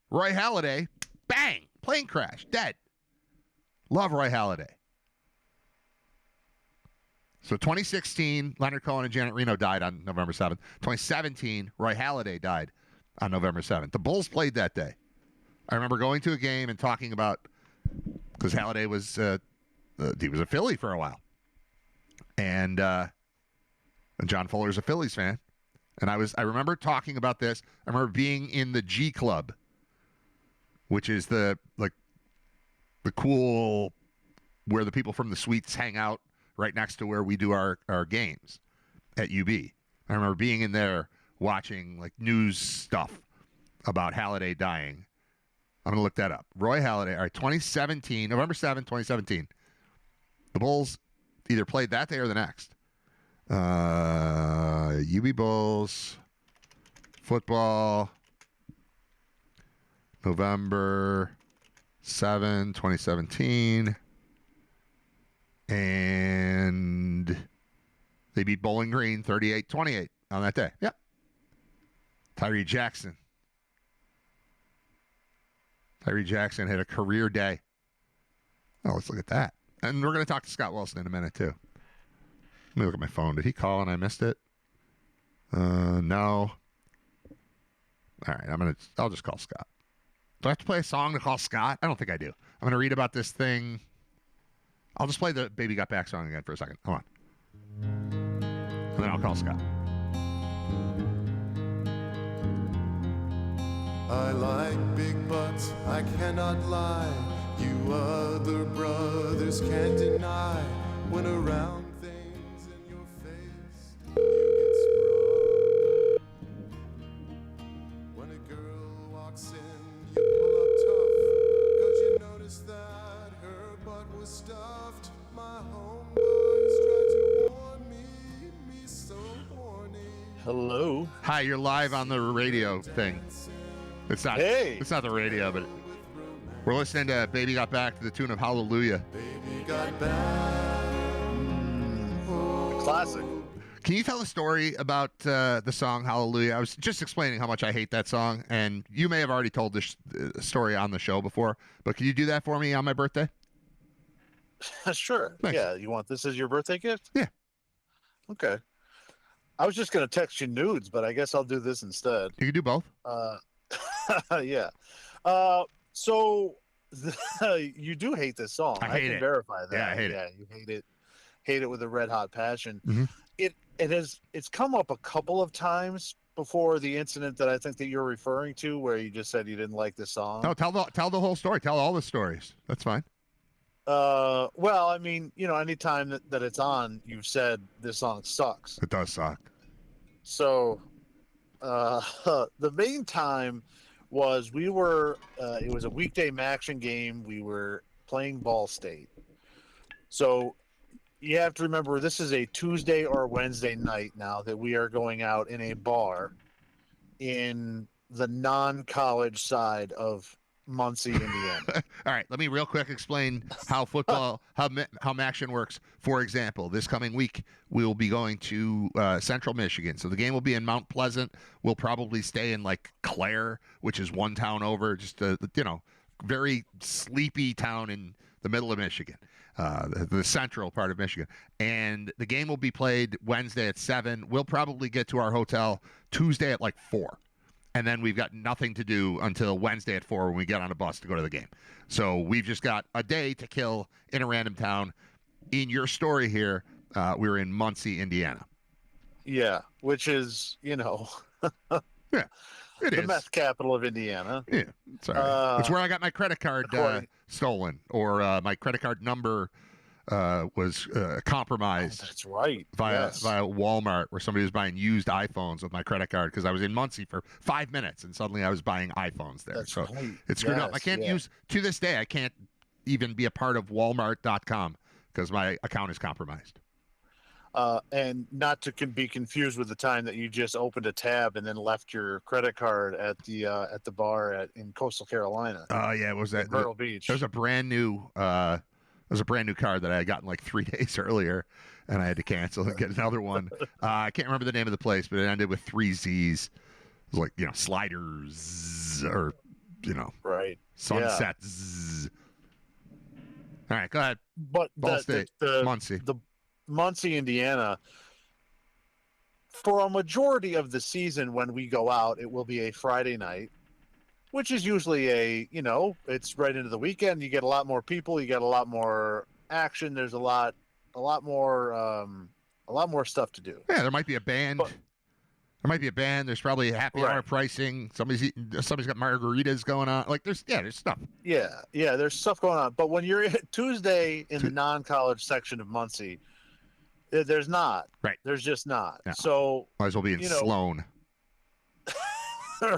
Roy Halladay, bang, plane crash, dead. Love Roy Halladay. So 2016, Leonard Cohen and Janet Reno died on November 7th. 2017, Roy Halladay died on November 7th. The Bulls played that day. I remember going to a game and talking about, because Halladay was he was a Philly for a while. And John Fuller's a Phillies fan. And I remember talking about this. I remember being in the G Club, which is the cool where the people from the suites hang out right next to where we do our games at UB. I remember being in there watching like news stuff about Halladay dying. I'm going to look that up. Roy Halladay, all right, 2017, November 7th, 2017. The Bulls either played that day or the next. UB Bulls football, November 7, 2017. And they beat Bowling Green 38-28 on that day. Yep. Tyree Jackson had a career day. Oh, let's look at that. And we're going to talk to Scott Wilson in a minute, too. Let me look at my phone. Did he call and I missed it? No. All right, I'll just call Scott. Do I have to play a song to call Scott? I don't think I do. I'm going to read about this thing. I'll just play the Baby Got Back song again for a second. Hold on. And then I'll call Scott. I like big butts, I cannot lie. You other brothers can't deny. When around things in your face, you get sprung. When a girl walks in, you pull up tough, 'cause you notice that her butt was stuffed. My homeboys tried to warn me so horny. Hello. Hi, you're live on the radio thing. It's not. Hey. It's not the radio, but we're listening to "Baby Got Back" to the tune of "Hallelujah." Baby got back. Classic. Can you tell a story about the song "Hallelujah"? I was just explaining how much I hate that song, and you may have already told this story on the show before, but can you do that for me on my birthday? Sure. Thanks. Yeah. You want this as your birthday gift? Yeah. Okay. I was just going to text you nudes, but I guess I'll do this instead. You can do both. Yeah. So you do hate this song. I hate can it. verify that. Yeah, I hate it. Yeah, you hate it. Hate it with a red hot passion. Mhm. it's come up a couple of times before the incident that I think that you're referring to, where you just said you didn't like the song. No, tell the whole story. Tell all the stories. That's fine. Well, I mean, anytime that it's on, you've said this song sucks. It does suck. So, the main time was it was a weekday Maction game. We were playing Ball State. So you have to remember, this is a Tuesday or Wednesday night now that we are going out in a bar in the non-college side of Muncie, Indiana. All right, let me real quick explain how football, how Maction works. For example, this coming week, we will be going to Central Michigan. So the game will be in Mount Pleasant. We'll probably stay in like Clare, which is one town over, just a, very sleepy town in the middle of Michigan, the central part of Michigan. And the game will be played Wednesday at 7. We'll probably get to our hotel Tuesday at like 4. And then we've got nothing to do until Wednesday at 4 when we get on a bus to go to the game. So we've just got a day to kill in a random town. In your story here, we're in Muncie, Indiana. Yeah, which is, Yeah, it the is. meth capital of Indiana. Yeah, it's all right. It's where I got my credit card stolen, or my credit card number was compromised. Oh, that's right. Via Walmart, where somebody was buying used iPhones with my credit card because I was in Muncie for 5 minutes and suddenly I was buying iPhones there. That's so right. it's screwed up. I can't use, to this day, I can't even be a part of Walmart.com because my account is compromised. And not to be confused with the time that you just opened a tab and then left your credit card at the bar in Coastal Carolina. Oh yeah, was that Myrtle Beach? There's a brand new card that I had gotten like 3 days earlier, and I had to cancel and get another one. I can't remember the name of the place, but it ended with 3 Z's. It was like sliders or right sunsets. All right, go ahead. But Ball State, Muncie. The Muncie, Indiana, for a majority of the season when we go out, it will be a Friday night, which is usually it's right into the weekend. You get a lot more people, you get a lot more action. There's a lot more stuff to do. Yeah, there might be a band. There's probably happy hour Right. pricing. Somebody's got margaritas going on. Like there's stuff. Yeah, there's stuff going on. But when you're Tuesday in the non-college section of Muncie, there's not. Right. There's just not. No. So Might as well be in Sloan.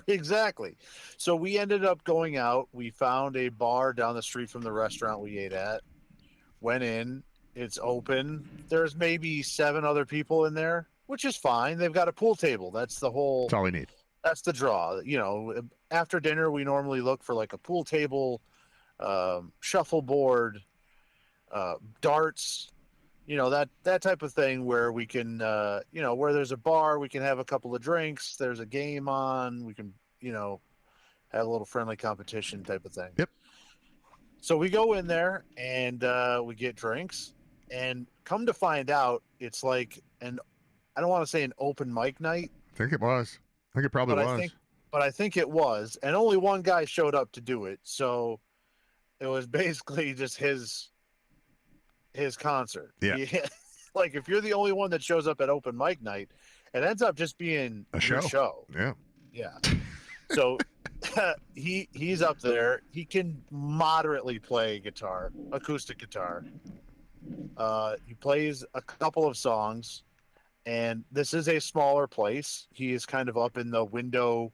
exactly. So we ended up going out. We found a bar down the street from the restaurant we ate at. Went in. It's open. There's maybe 7 other people in there, which is fine. They've got a pool table. That's all we need. That's the draw. After dinner, we normally look for like a pool table, shuffleboard, darts, that type of thing where we can, where there's a bar, we can have a couple of drinks. There's a game on. We can, have a little friendly competition type of thing. Yep. So we go in there and we get drinks, and come to find out, it's like I don't want to say an open mic night. I think it was. I think it probably was. But I think it was, and only one guy showed up to do it. So it was basically just his concert. Yeah. Like if you're the only one that shows up at open mic night, it ends up just being your show. Yeah. Yeah. So he's up there. He can moderately play guitar, acoustic guitar. He plays a couple of songs. And this is a smaller place. He is kind of up in the window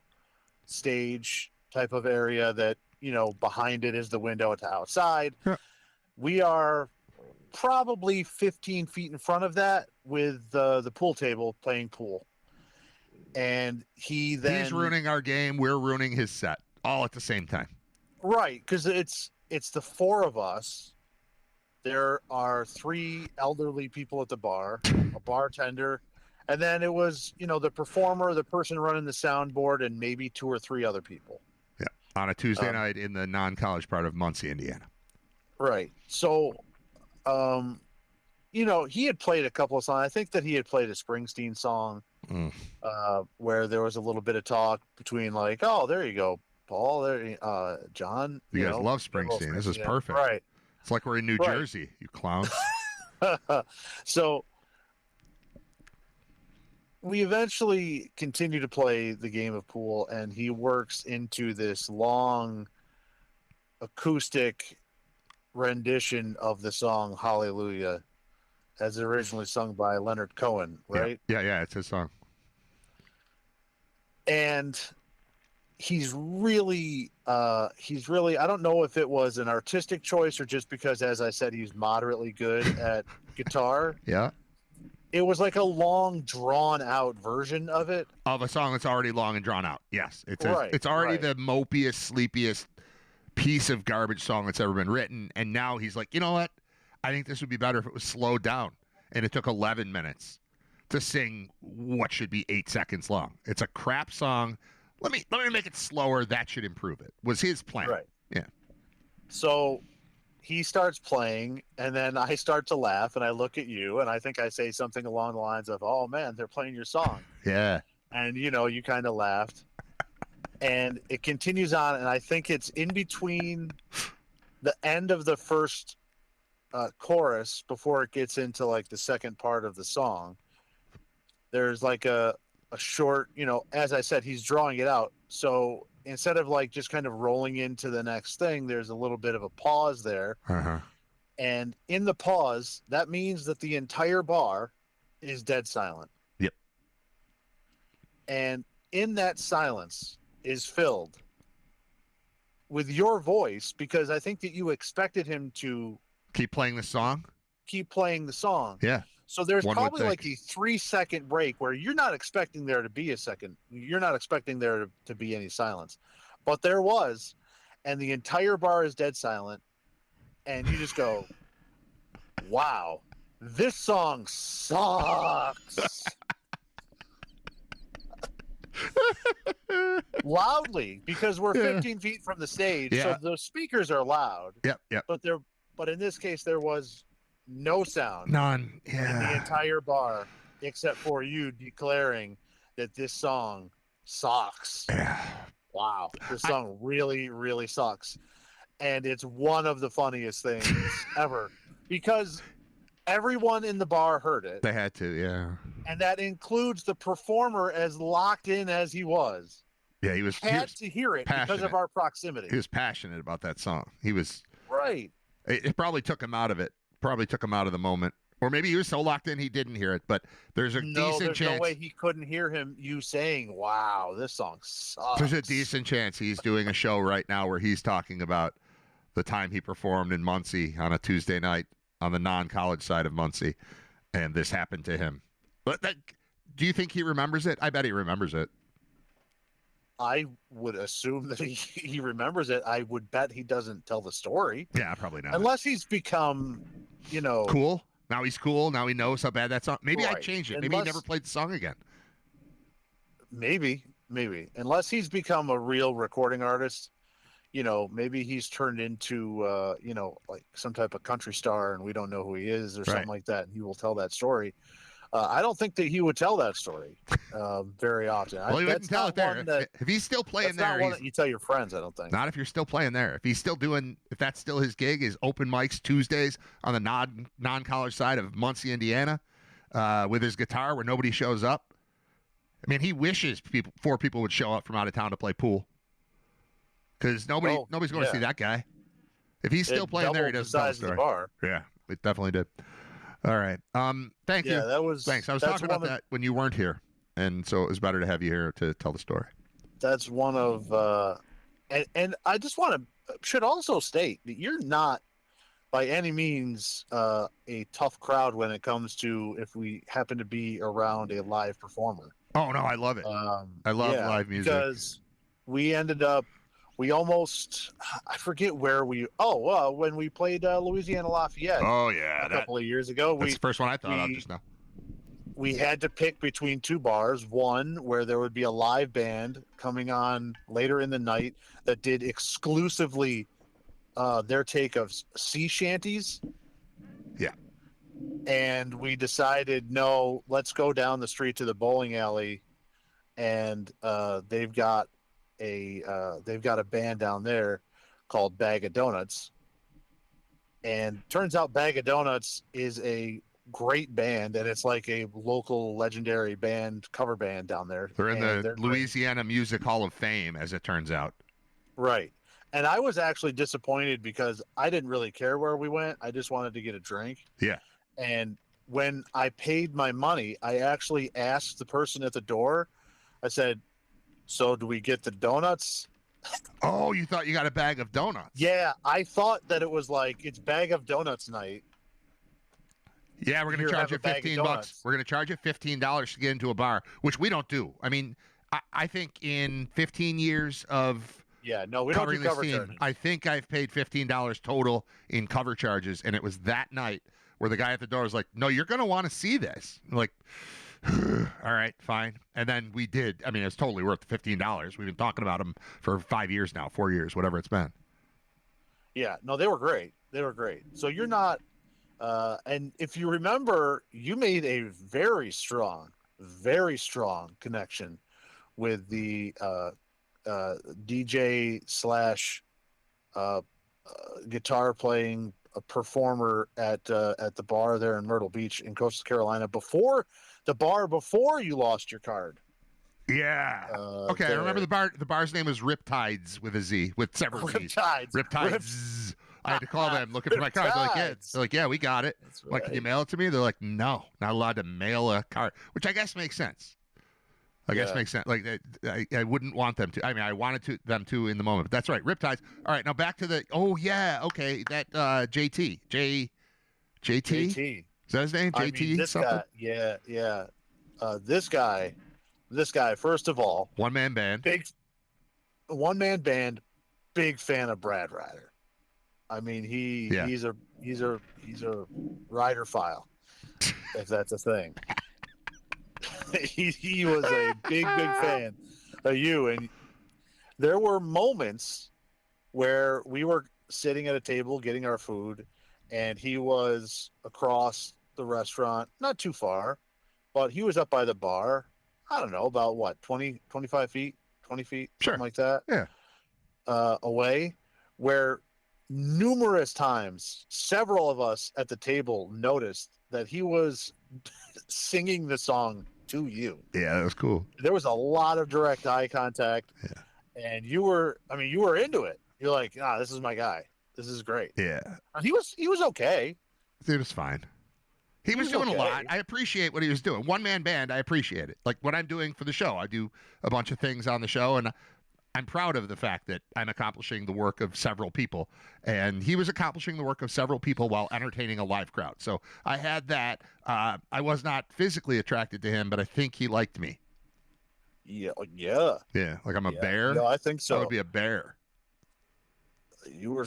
stage type of area that, behind it is the window to outside. Yeah. We are probably 15 feet in front of that with the pool table playing pool. And he's ruining our game. We're ruining his set all at the same time. Right. Because it's the 4 of us. There are 3 elderly people at the bar, a bartender, and then it was, the performer, the person running the soundboard, and maybe 2 or 3 other people. Yeah, on a Tuesday night in the non-college part of Muncie, Indiana. Right. So, he had played a couple of songs. I think that he had played a Springsteen song where there was a little bit of talk between like, oh, there you go, Paul, there, John. You guys love Springsteen. This is perfect. Right. It's like we're in New Jersey, you clowns. So we eventually continue to play the game of pool, and he works into this long acoustic rendition of the song Hallelujah, as originally sung by Leonard Cohen, right? Yeah. It's his song. And he's really I don't know if it was an artistic choice or just because, as I said, he's moderately good at guitar. Yeah. It was like a long drawn out version of it. Of a song that's already long and drawn out. Yes. It's Right, it's already right. the mopiest, sleepiest piece of garbage song that's ever been written. And now he's like, you know what? I think this would be better if it was slowed down. And it took 11 minutes to sing what should be 8 seconds long. It's a crap song. Let me make it slower. That should improve it. Was his plan. Right. Yeah. So he starts playing, and then I start to laugh, and I look at you, and I think I say something along the lines of, "Oh man, they're playing your song," Yeah. and you kind of laughed, and it continues on, and I think it's in between the end of the first chorus before it gets into like the second part of the song. There's like a short, as I said, he's drawing it out, so instead of like just kind of rolling into the next thing, there's a little bit of a pause there. Uh-huh. And in the pause, that means that the entire bar is dead silent. Yep. And in that silence is filled with your voice, because I think that you expected him to Keep playing the song? keep playing the song. Yeah. So there's One would probably like think. a 3-second break where you're not expecting there to be a second. You're not expecting there to be any silence. But there was, and the entire bar is dead silent. And you just go, wow, this song sucks. Loudly, because we're 15 feet from the stage. Yeah. So the speakers are loud. Yep. But in this case, there was no sound None. in the Yeah. entire bar except for you declaring that this song sucks. Yeah. Wow, this song really, really sucks. And it's one of the funniest things ever, because everyone in the bar heard it, They had to, yeah. and that includes the performer, as locked in as he was, Yeah, he was to hear it because passionate. of our proximity. He was passionate about that song. He was Right. it probably took him out of it. Probably took him out of the moment. Or maybe he was so locked in he didn't hear it, but there's a No, decent there's chance. no way he couldn't hear you saying, wow, this song sucks. There's a decent chance he's doing a show right now where he's talking about the time he performed in Muncie on a Tuesday night on the non-college side of Muncie, and this happened to him. But do you think he remembers it? I bet he remembers it. I would assume that he remembers it. I would bet he doesn't tell the story. Yeah, probably not. Unless he's become, Cool. Now he's cool. Now he knows how bad that song. Maybe I Right. changed it. Maybe he never played the song again. maybe. Unless he's become a real recording artist, maybe he's turned into, like some type of country star and we don't know who he is or something like that. And he will tell that story. I don't think that he would tell that story very often. Well, he wouldn't tell it there. If he's still playing That's not there, one that you tell your friends, I don't think. not if you're still playing there. If he's still if that's still his gig, is open mics Tuesdays on the non-college side of Muncie, Indiana, with his guitar where nobody shows up. I mean, he wishes four people would show up from out of town to play pool, because nobody's going to see that guy. If he's still playing there, he doesn't tell the size of the story. bar. Yeah, it definitely did. All right. Thank you. Yeah, that was. Thanks. I was that's talking about that when you weren't here, and so it was better to have you here to tell the story. That's one of, and I just should also state that you're not by any means a tough crowd when it comes to if we happen to be around a live performer. Oh no, I love it. I love live music because we ended up. We almost, I forget where when we played Louisiana Lafayette Oh yeah, a couple of years ago. that's the first one I thought of just now. We had to pick between two bars, one where there would be a live band coming on later in the night that did exclusively their take of sea shanties. Yeah. And we decided, no, let's go down the street to the bowling alley, and they've got a band down there called Bag of Donuts. And turns out Bag of Donuts is a great band, and it's like a local legendary band, cover band down there. They're in and the they're great. Louisiana Music Hall of Fame, as it turns out. Right. And I was actually disappointed because I didn't really care where we went. I just wanted to get a drink. Yeah. And when I paid my money, I actually asked the person at the door, I said, "So do we get the donuts?" Oh, you thought you got a bag of donuts? Yeah, I thought that it was like it's bag of donuts night. Yeah, we're going to Here, charge have you a bag of $15. donuts. We're going to charge you $15 to get into a bar, which we don't do. I mean, I think in 15 years of Yeah, no, we don't covering do this cover team, charges. I think I've paid $15 total in cover charges, and it was that night where the guy at the door was like, "No, you're going to want to see this." I'm like, all right, fine. And then we did. I mean, it's totally worth the $15. We've been talking about them for 5 years now, 4 years, whatever it's been. Yeah, no, they were great. They were great. So you're not, and if you remember, you made a very strong connection with the DJ slash guitar playing performer at the bar there in Myrtle Beach in Coastal Carolina before you lost your card. Yeah. Okay, I remember the bar. The bar's name was Riptides with a Z, with several Z's. Riptides. Riptides. I had to call them looking for my card. They're like, yeah, we got it. That's Like, can you mail it to me? They're like, no, not allowed to mail a card, which I guess makes sense. I guess makes sense. Like, I wouldn't want them to. I mean, I wanted them to in the moment. But that's right, Riptides. All right, now back to the. Oh yeah, okay, that JT. JT. Is that his name? I JT mean, this something? guy, yeah. This guy, first of all, One man band. big one man band, big fan of Brad Ryder. I mean, he's a Ryder file, if that's a thing. he was a big fan of you, and there were moments where we were sitting at a table getting our food, and he was across the restaurant, not too far, but he was up by the bar. I don't know, about what, 20, 25 feet, 20 feet, Sure. something like that. Yeah. Away, where numerous times, several of us at the table noticed that he was singing the song to you. Yeah, that was cool. There was a lot of direct eye contact. Yeah. And you were into it. You're like, this is my guy. This is great. Yeah. And he was okay. It was fine. He was doing okay. a lot. I appreciate what he was doing. One man band, I appreciate it. Like what I'm doing for the show. I do a bunch of things on the show, and I'm proud of the fact that I'm accomplishing the work of several people. And he was accomplishing the work of several people while entertaining a live crowd. So I had that. I was not physically attracted to him, but I think he liked me. Yeah. Yeah, like I'm a bear. No, I think so. I would be a bear. You were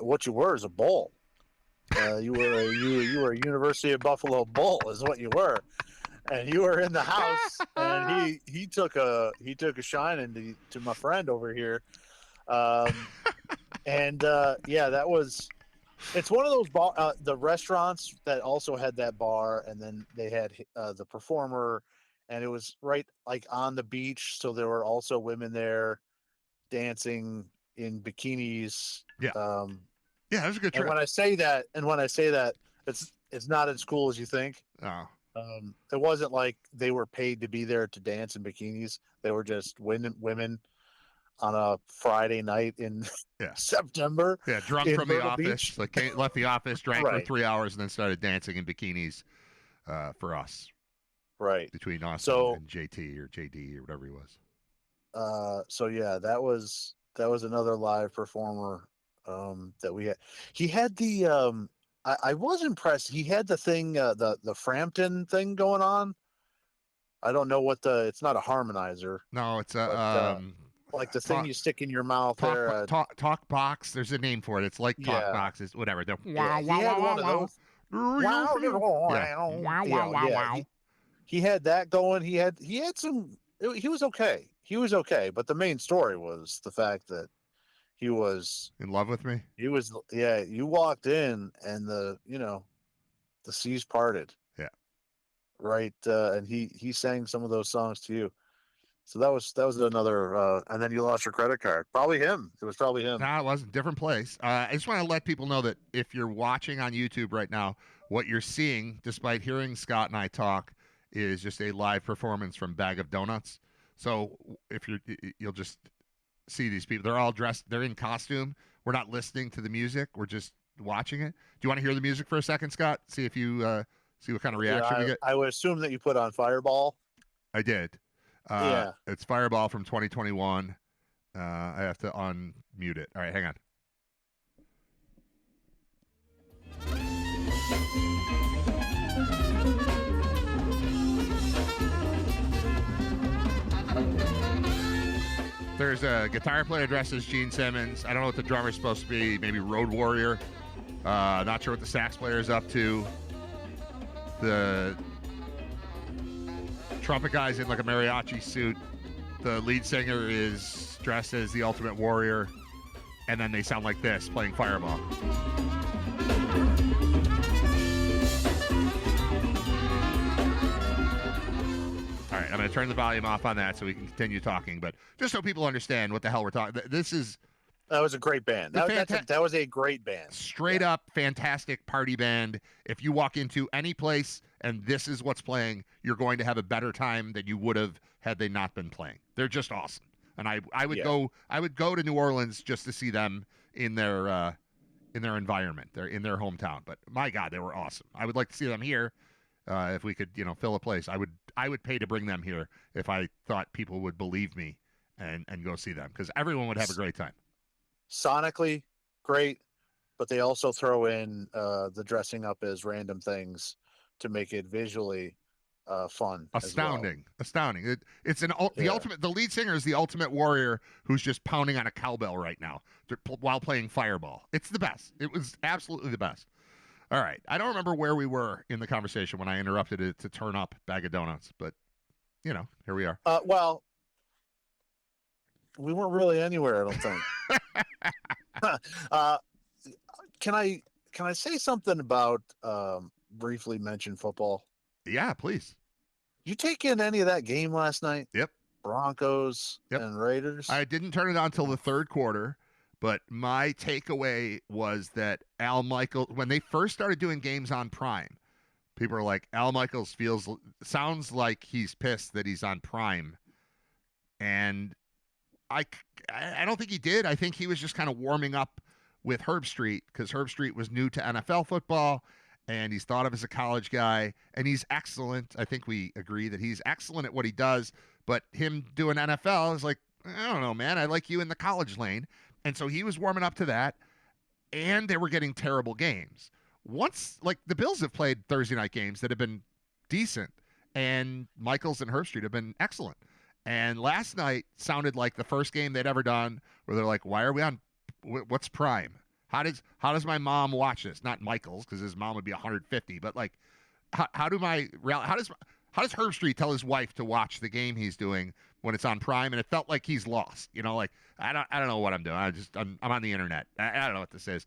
what you were is a bull. You were a University of Buffalo bull is what you were, and you were in the house, and he took a shine to my friend over here, and that was. It's one of those the restaurants that also had that bar, and then they had the performer, and it was right like on the beach, so there were also women there dancing in bikinis. Yeah. Yeah, it was a good trip. And when I say that, it's not as cool as you think. Oh. It wasn't like they were paid to be there to dance in bikinis. They were just women on a Friday night in September. Yeah, drunk from the office. Like left the office, drank for Right. 3 hours, and then started dancing in bikinis for us. Right. Between us and JT or JD or whatever he was. That was another live performer that we had. He had the I was impressed. He had the thing the Frampton thing going on. I don't know what it's not a harmonizer. No, it's a like the thing you stick in your mouth there. Talk box. There's a name for it. It's like talk boxes, whatever. He had one of those. He had that going. He had some. He was okay. He was okay. But the main story was the fact that he was in love with me. He was. Yeah. You walked in and the seas parted. Yeah. Right. And he sang some of those songs to you. So that was another. And then you lost your credit card. Probably him. It was probably him. No, it wasn't. Different place. I just want to let people know that if you're watching on YouTube right now, what you're seeing, despite hearing Scott and I talk, is just a live performance from Bag of Donuts. So if you'll just see these people. They're all dressed. They're in costume. We're not listening to the music. We're just watching it. Do you want to hear the music for a second, Scott? See if you see what kind of reaction we get. I would assume that you put on Fireball. I did. Yeah. It's Fireball from 2021. I have to unmute it. All right, hang on. There's a guitar player dressed as Gene Simmons. I don't know what the drummer's supposed to be. Maybe Road Warrior. Not sure what the sax player's up to. The trumpet guy's in like a mariachi suit. The lead singer is dressed as the Ultimate Warrior. And then they sound like this, playing Fireball. All right, I'm going to turn the volume off on that so we can continue talking. But just so people understand what the hell we're talking. This is That was a great band. That was a great band. Straight up fantastic party band. If you walk into any place and this is what's playing, you're going to have a better time than you would have had they not been playing. They're just awesome. And I would go to New Orleans just to see them in their environment. They're in their hometown. But my God, they were awesome. I would like to see them here. If we could, fill a place, I would pay to bring them here if I thought people would believe me and go see them, because everyone would have a great time. Sonically, great, but they also throw in the dressing up as random things to make it visually fun. Astounding. It's the ultimate. The lead singer is the Ultimate Warrior who's just pounding on a cowbell right now while playing Fireball. It's the best. It was absolutely the best. All right. I don't remember where we were in the conversation when I interrupted it to turn up Bag of Donuts, but here we are. Well, we weren't really anywhere, I don't think. Can I say something about briefly mention football? Yeah, please. You take in any of that game last night? Yep. Broncos and Raiders? I didn't turn it on until the third quarter. But my takeaway was that Al Michaels, when they first started doing games on Prime, people are like, Al Michaels sounds like he's pissed that he's on Prime. And I don't think he did. I think he was just kind of warming up with Herb Street, because Herb Street was new to NFL football, and he's thought of as a college guy, and he's excellent. I think we agree that he's excellent at what he does, but him doing NFL is like, I don't know, man. I like you in the college lane. And so he was warming up to that, and they were getting terrible games. Once, like, the Bills have played Thursday night games that have been decent, and Michaels and Herb Street have been excellent. And last night sounded like the first game they'd ever done where they're like, why are we on, what's Prime? How does my mom watch this? Not Michaels, because his mom would be 150, but like, how does Herb Street tell his wife to watch the game he's doing when it's on Prime? And it felt like he's lost. Like, I don't know what I'm doing. I'm on the internet. I don't know what this is.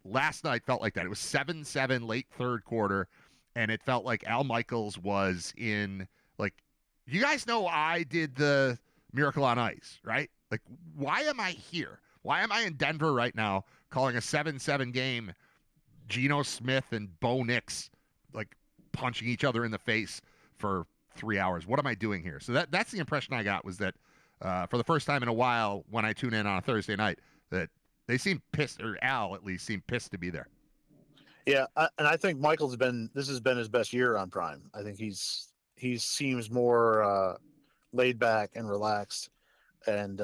Last night felt like that. It was 7-7 late third quarter, and it felt like Al Michaels was in, like, you guys know I did the Miracle on Ice, right? Like, why am I here? Why am I in Denver right now calling a 7-7 game, Geno Smith and Bo Nix, like, punching each other in the face for 3 hours? What am I doing here? So that's the impression I got, was that for the first time in a while, when I tune in on a Thursday night, that they seem pissed, or Al at least seemed pissed to be there. Yeah, and I think this has been his best year on Prime. I think he seems more laid back and relaxed, and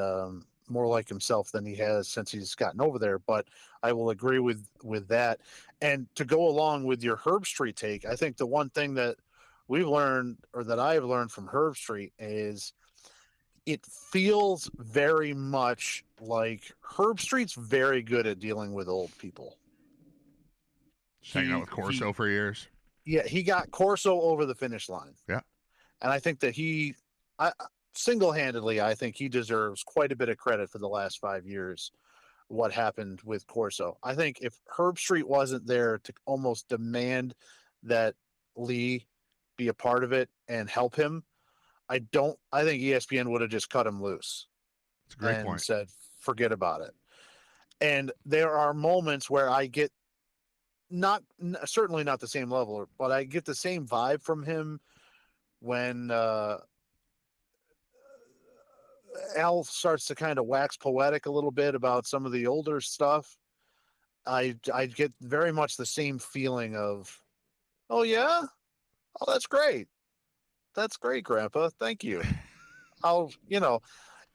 more like himself than he has since he's gotten over there. But I will agree with that. And to go along with your Herb Street take, I think the one thing that we've learned, or that I've learned from Herb Street, is it feels very much like Herb Street's very good at dealing with old people. Hanging out with Corso for years. Yeah, he got Corso over the finish line. Yeah. And I think that single-handedly, I think he deserves quite a bit of credit for the last 5 years, what happened with Corso. I think if Herb Street wasn't there to almost demand that Lee be a part of it and help him, I think ESPN would have just cut him loose It's a great and point. said, forget about it. And there are moments where I get certainly not the same level, but I get the same vibe from him when Al starts to kind of wax poetic a little bit about some of the older stuff. I get very much the same feeling of, oh yeah, oh that's great, Grandpa, thank you. I'll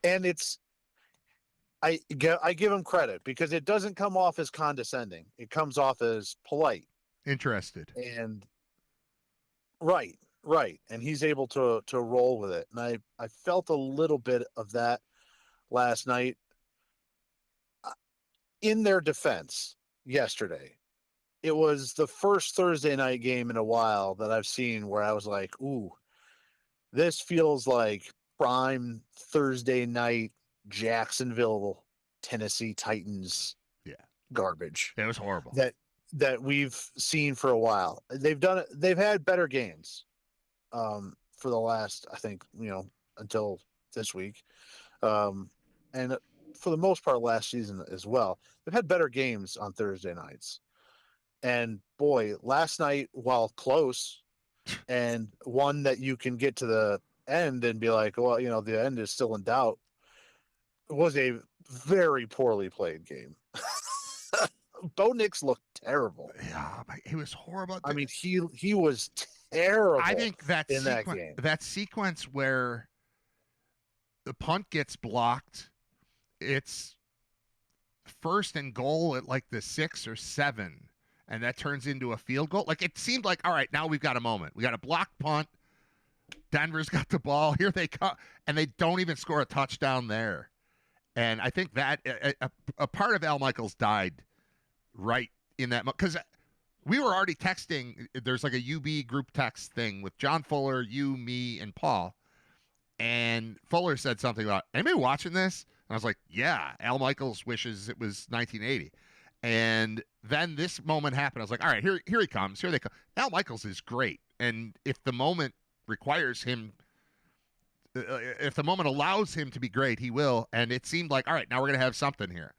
and I give him credit because it doesn't come off as condescending. It comes off as polite Interested. and right, and he's able to roll with it. And I felt a little bit of that last night. In their defense, yesterday, it was the first Thursday night game in a while that I've seen where I was like, ooh, this feels like prime Thursday night Jacksonville, Tennessee Titans Yeah. garbage It was horrible. that we've seen for a while. They've had better games for the last, I think, until this week. And for the most part last season as well. They've had better games on Thursday nights. And boy, last night, while close and one that you can get to the end and be like, well, the end is still in doubt, was a very poorly played game. Bo Nix looked terrible. Yeah, he was horrible. I mean, he was terrible. I think that that game. that sequence where the punt gets blocked, it's first and goal at like the 6 or 7, and that turns into a field goal. Like, it seemed like, all right, now we've got a moment. We got a blocked punt. Denver's got the ball. Here they come, and they don't even score a touchdown there. And I think that a part of Al Michaels died right in that, because we were already texting. There's like a UB group text thing with John Fuller, you, me, and Paul. And Fuller said something about, anybody watching this? And I was like, yeah, Al Michaels wishes it was 1980. And then this moment happened. I was like, all right, here he comes. Here they come. Al Michaels is great. And if the moment requires him, if the moment allows him to be great, he will. And it seemed like, all right, now we're going to have something here.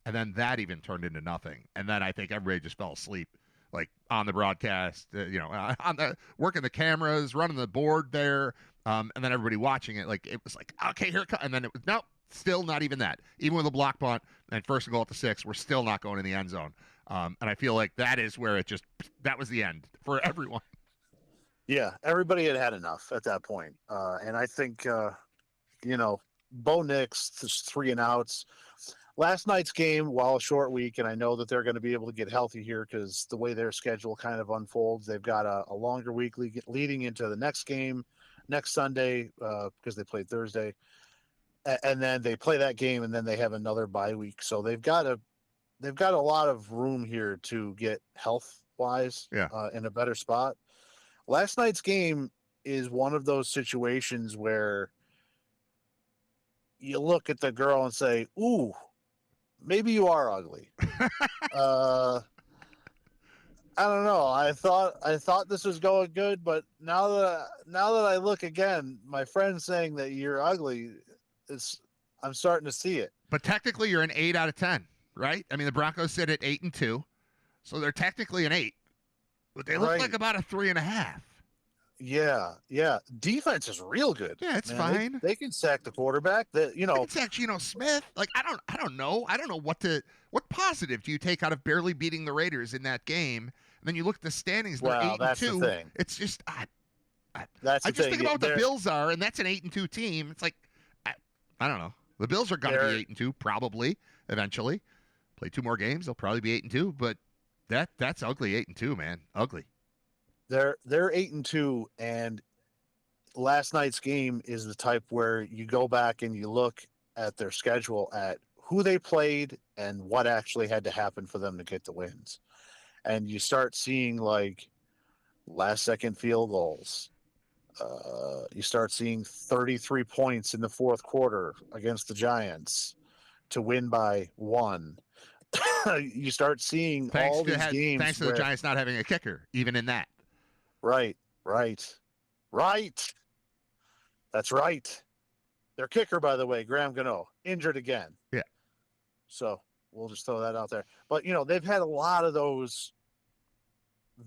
And then that even turned into nothing. And then I think everybody just fell asleep, like on the broadcast, on the working the cameras, running the board there. And then everybody watching it, like, it was like, okay, here it comes. And then it was, nope, still not even that. Even with a block punt and first and goal at the 6, we're still not going in the end zone. And I feel like that is where that was the end for everyone. Yeah, everybody had enough at that point. And I think, Bo Nix, 3 and outs. Last night's game, while a short week, and I know that they're going to be able to get healthy here because the way their schedule kind of unfolds, they've got a longer week leading into the next game next Sunday because they played Thursday. And then they play that game, and then they have another bye week. So they've got a lot of room here to get health-wise in a better spot. Last night's game is one of those situations where you look at the girl and say, ooh, maybe you are ugly. I don't know. I thought this was going good, but now that I look again, my friend saying that you're ugly, I'm starting to see it. But technically you're an 8 out of 10, right? I mean, the Broncos sit at 8-2, so they're technically an 8. But they look like about a 3.5. Yeah. Defense is real good. Yeah, it's fine. They can sack the quarterback. They can sack Geno Smith. Like, I don't know. I don't know what positive do you take out of barely beating the Raiders in that game? And then you look at the standings. They're 8-2. That's the thing. It's just I just think about what the Bills are, and that's an 8-2 team. It's like I don't know. The Bills are going to be 8-2 probably eventually. Play 2 more games, they'll probably be 8-2. But that's ugly 8-2, man. Ugly. They're 8-2, and last night's game is the type where you go back and you look at their schedule at who they played and what actually had to happen for them to get the wins. And you start seeing like last-second field goals. You start seeing 33 points in the fourth quarter against the Giants to win by 1. You start seeing all these games. Thanks to the Giants not having a kicker, even in that. Right. That's right. Their kicker, by the way, Graham Gano, injured again. Yeah. So we'll just throw that out there. But, they've had a lot of those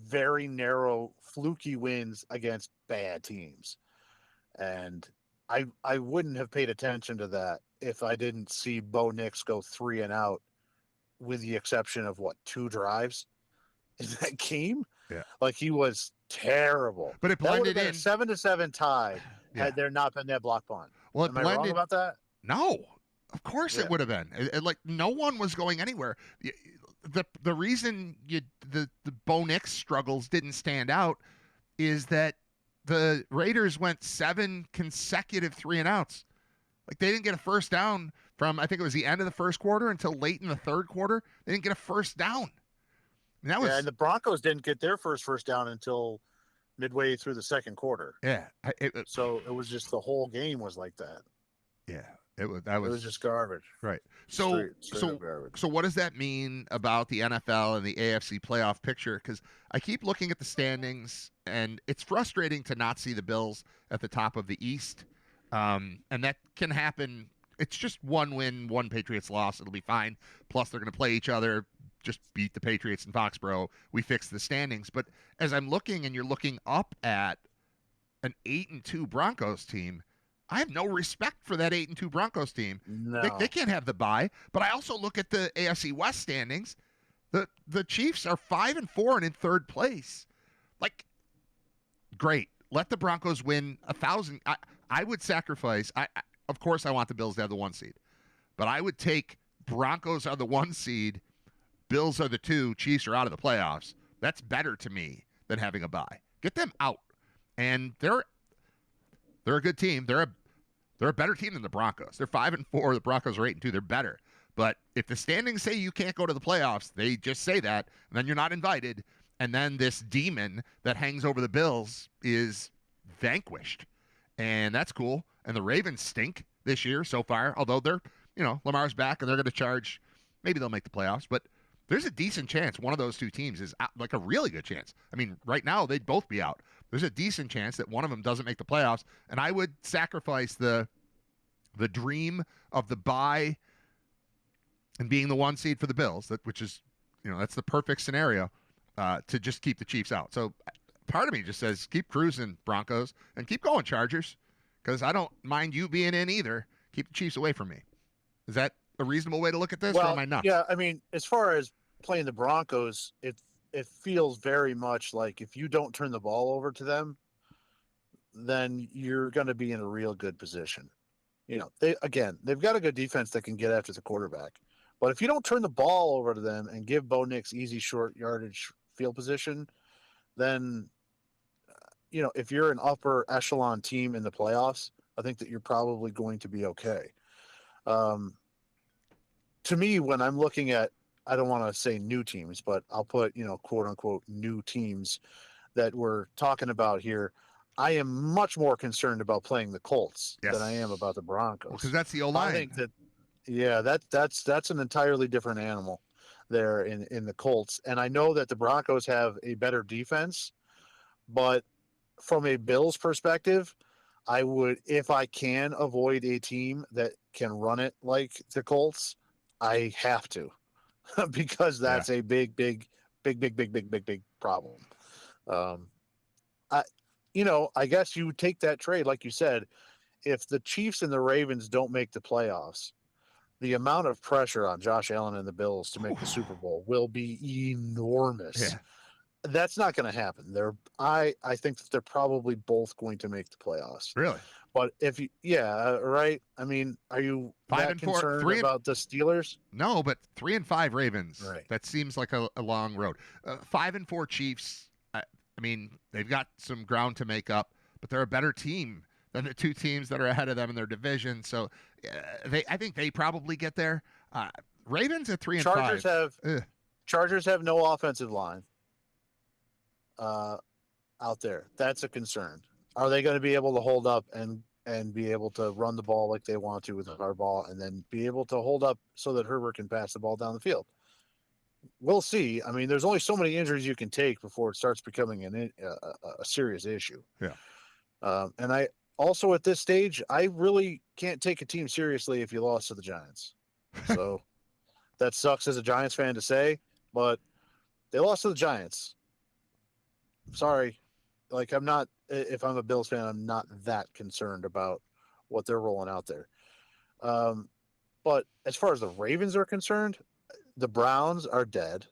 very narrow, fluky wins against bad teams. And I wouldn't have paid attention to that if I didn't see Bo Nix go 3 and out, with the exception of 2 drives in that game. Yeah. Like, he was terrible. But it blended that would have in. been a 7-7 tie had there not been that block punt. Well, it Am I wrong blended. about that? No, of course Yeah. it would have been. Like, no one was going anywhere. The reason the Bo Nix struggles didn't stand out is that the Raiders went 7 consecutive 3 and outs. Like, they didn't get a first down from, I think it was the end of the first quarter until late in the third quarter. They didn't get a first down. And that was, and the Broncos didn't get their first down until midway through the second quarter. yeah. So it was just the whole game was like that. Yeah. It was just garbage. Right. So Straight up garbage. so what does that mean about the NFL and the AFC playoff picture? Because I keep looking at the standings, and it's frustrating to not see the Bills at the top of the East. And that can happen. It's just 1 win, 1 Patriots loss. It'll be fine. Plus, they're going to play each other. Just beat the Patriots in Foxborough. We fix the standings. But as I'm looking, and you're looking up at an 8-2 Broncos team, I have no respect for that 8-2 Broncos team. No. They can't have the bye. But I also look at the AFC West standings. The Chiefs are 5-4 and in third place. Like, great. Let the Broncos win 1,000. I would sacrifice. Of course, I want the Bills to have the 1 seed, but I would take Broncos are the 1 seed, Bills are the 2, Chiefs are out of the playoffs. That's better to me than having a bye. Get them out, and they're a good team. They're a better team than the Broncos. They're 5-4. The Broncos are 8-2. They're better. But if the standings say you can't go to the playoffs, they just say that, and then you're not invited. And then this demon that hangs over the Bills is vanquished. And that's cool. And the Ravens stink this year so far, although they're, Lamar's back and they're going to charge. Maybe they'll make the playoffs, but there's a decent chance one of those 2 teams is out, like a really good chance. I mean, right now they'd both be out. There's a decent chance that one of them doesn't make the playoffs, and I would sacrifice the dream of the bye and being the 1 seed for the Bills, which is, that's the perfect scenario, to just keep the Chiefs out. So part of me just says keep cruising, Broncos, and keep going, Chargers, because I don't mind you being in either. Keep the Chiefs away from me. Is that a reasonable way to look at this, or am I nuts? Yeah, I mean, as far as playing the Broncos, it feels very much like if you don't turn the ball over to them, then you're going to be in a real good position. They've got a good defense that can get after the quarterback. But if you don't turn the ball over to them and give Bo Nix easy short yardage field position, then, if you're an upper echelon team in the playoffs, I think that you're probably going to be okay. To me, when I'm looking at, I don't want to say new teams, but I'll put, quote unquote, new teams that we're talking about here, I am much more concerned about playing the Colts than I am about the Broncos. Because that's the O-line. I think that, that's an entirely different animal there in the Colts. And I know that the Broncos have a better defense, but from a Bills perspective, I would, if I can avoid a team that can run it like the Colts, I have to, because that's a big problem. I guess you would take that trade, like you said, if the Chiefs and the Ravens don't make the playoffs, the amount of pressure on Josh Allen and the Bills to make the Super Bowl will be enormous. Yeah. That's not going to happen. I think that they're probably both going to make the playoffs. Really? But right. I mean, are you 5-4, concerned about the Steelers? No, but 3-5 Ravens. Right. That seems like a long road. 5-4 Chiefs. I mean, they've got some ground to make up, but they're a better team than the 2 teams that are ahead of them in their division. So, I think they probably get there. Ravens at 3-5. Chargers have no offensive line out there. That's a concern. Are they going to be able to hold up and be able to run the ball like they want to with our ball, and then be able to hold up so that Herbert can pass the ball down the field? We'll see. I mean, there's only so many injuries you can take before it starts becoming a serious issue. Yeah. And I also at this stage, I really can't take a team seriously if you lost to the Giants. So that sucks as a Giants fan to say, but they lost to the Giants. Sorry. Like, I'm not, if I'm a Bills fan, I'm not that concerned about what they're rolling out there. But as far as the Ravens are concerned, the Browns are dead.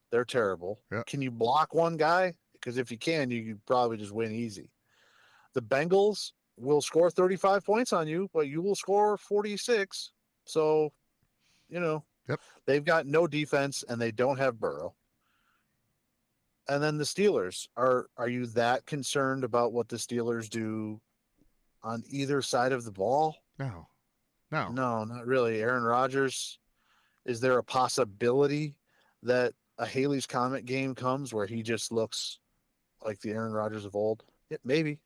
They're terrible. Yep. Can you block one guy? Because if you can, you probably just win easy. The Bengals will score 35 points on you, but you will score 46. So, Yep. they've got no defense and they don't have Burrow. And then the Steelers, are you that concerned about what the Steelers do on either side of the ball? No. No, not really. Aaron Rodgers, is there a possibility that a Haley's Comet game comes where he just looks like the Aaron Rodgers of old? Yeah, maybe.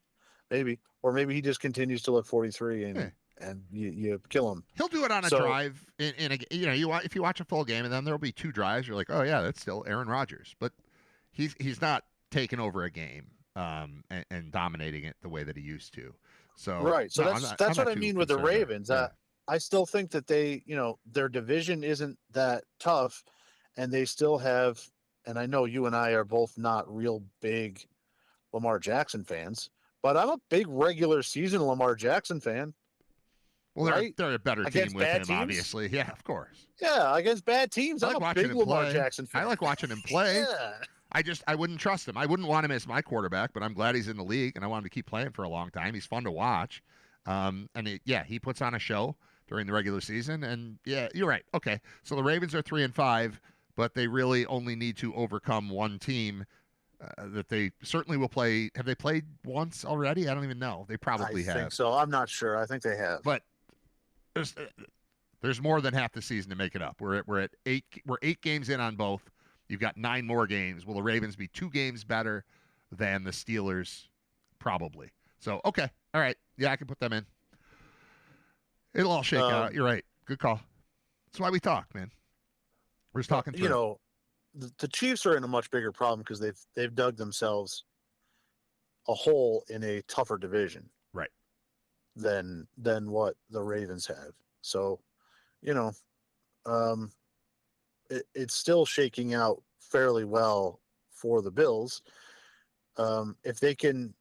Or maybe he just continues to look 43 and you kill him. He'll do it on a drive in a, if you watch a full game and then there'll be 2 drives, you're like, oh yeah, that's still Aaron Rodgers. But he's not taking over a game and dominating it the way that he used to. So right. So no, that's what I mean with the Ravens. Yeah. I still think that they, their division isn't that tough, and they still have. And I know you and I are both not real big Lamar Jackson fans, but I'm a big regular season Lamar Jackson fan. Well, right? they're a better Against team with him, bad teams? obviously. Yeah, of course. Yeah, against bad teams. I I'm like a watching big him Lamar play. Jackson fan. I like watching him play. Yeah. I wouldn't trust him. I wouldn't want him as my quarterback, but I'm glad he's in the league, and I want him to keep playing for a long time. He's fun to watch. He puts on a show during the regular season, and yeah, you're right. Okay, so the Ravens are 3-5, but they really only need to overcome one team that they certainly will play. Have they played once already? I don't even know. They probably have. I think so. I'm not sure. I think they have. But there's more than half the season to make it up. We're at 8. We're 8 games in on both. You've got 9 more games. Will the Ravens be 2 games better than the Steelers? Probably. So, okay. All right. Yeah, I can put them in. It'll all shake out. You're right. Good call. That's why we talk, man. We're just talking through. The Chiefs are in a much bigger problem because they've dug themselves a hole in a tougher division. Right. Than what the Ravens have. So, it's still shaking out fairly well for the Bills. If they can,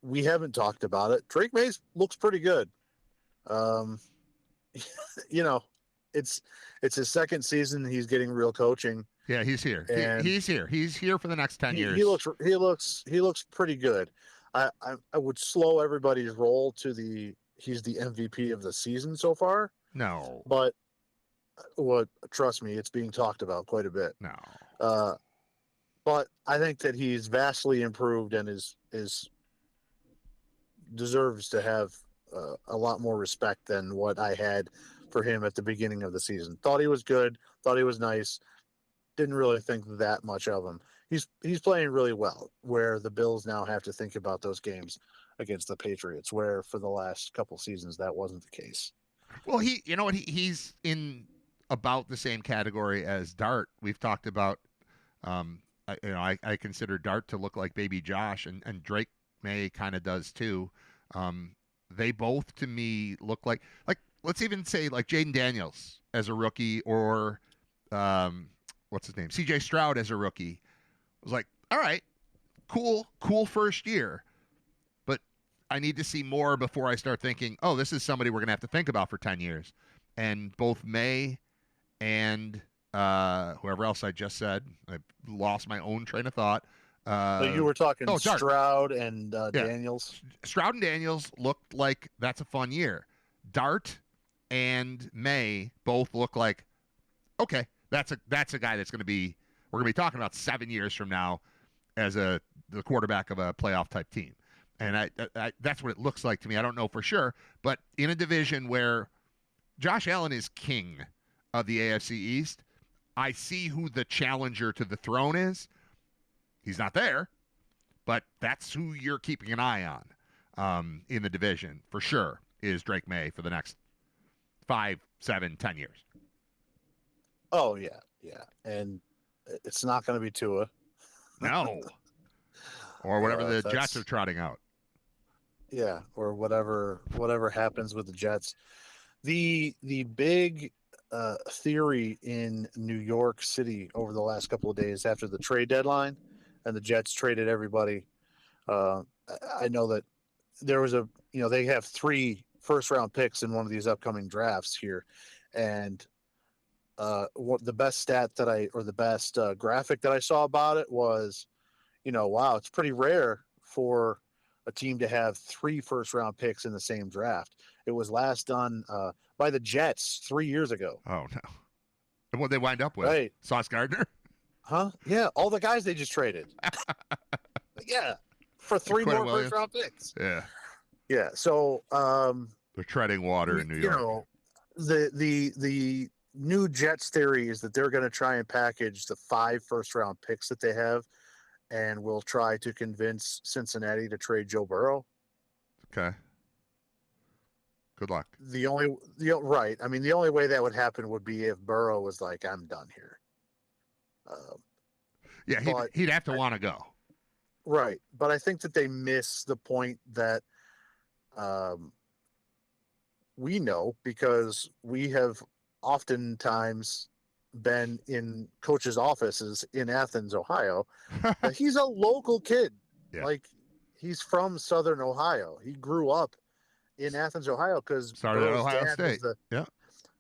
we haven't talked about it. Drake May looks pretty good. It's his second season. He's getting real coaching. Yeah, he's here. He's here. He's here for the next 10 years. He looks pretty good. I would slow everybody's roll to he's the MVP of the season so far. No. But trust me, it's being talked about quite a bit. No. But I think that he's vastly improved and is deserves to have a lot more respect than what I had for him at the beginning of the season. Thought he was good, thought he was nice, didn't really think that much of him. He's playing really well, where the Bills now have to think about those games against the Patriots, where for the last couple seasons that wasn't the case. Well, he's in about the same category as Dart. We've talked about, I consider Dart to look like baby Josh, and Drake May kind of does too. They both, to me, look like let's even say like Jaden Daniels as a rookie, or what's his name, C.J. Stroud as a rookie. I was like, all right, cool first year, but I need to see more before I start thinking, oh, this is somebody we're gonna have to think about for 10 years. And both May and whoever else I just said, I lost my own train of thought. So you were talking Dart. Stroud and Daniels. Stroud and Daniels looked like that's a fun year. Dart and May both look like, okay, that's a guy that's we're gonna be talking about 7 years from now as the quarterback of a playoff type team. And I that's what it looks like to me. I don't know for sure, but in a division where Josh Allen is king of the AFC East, I see who the challenger to the throne is. He's not there, but that's who you're keeping an eye on in the division for sure, is Drake May for the next 5, 7, 10 years. Oh, yeah. And it's not going to be Tua. No. Or whatever the Jets are trotting out. Yeah, or whatever happens with the Jets. The big theory in New York City over the last couple of days after the trade deadline, and the Jets traded everybody. Uh, I know that there was they have 3 first-round picks in one of these upcoming drafts here, and what the best stat that or the best graphic that I saw about it was, wow, it's pretty rare for a team to have 3 first-round picks in the same draft. It was last done by the Jets 3 years ago. Oh no. And what they wind up with? Right? Sauce Gardner. Huh? Yeah, all the guys they just traded. Yeah, for 3 Quinn more Williams. first-round picks. Yeah. Yeah. So They're treading water in New York. The new Jets theory is that they're going to try and package the 5 first-round picks that they have, and will try to convince Cincinnati to trade Joe Burrow. Okay. Good luck. Right. I mean, the only way that would happen would be if Burrow was like, "I'm done here." Yeah, he'd have to want to go. Right, but I think that they miss the point that we know, because we have oftentimes been in coaches' offices in Athens, Ohio. That he's a local kid. Yeah. Like, he's from Southern Ohio. He grew up in Athens, Ohio, because Started at Ohio State. Yeah.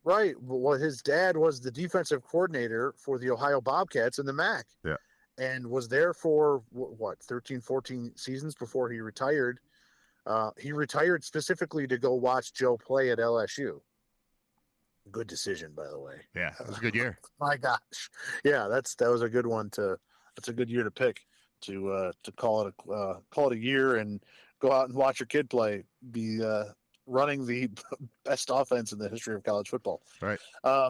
Right. Well, his dad was the defensive coordinator for the Ohio Bobcats in the MAC. Yeah. And was there for 13, 14 seasons before he retired. He retired specifically to go watch Joe play at LSU. Good decision, by the way. Yeah, it was a good year. My gosh. Yeah, that was a good one that's a good year to pick to call it a year and go out and watch your kid play, be running the best offense in the history of college football. Right.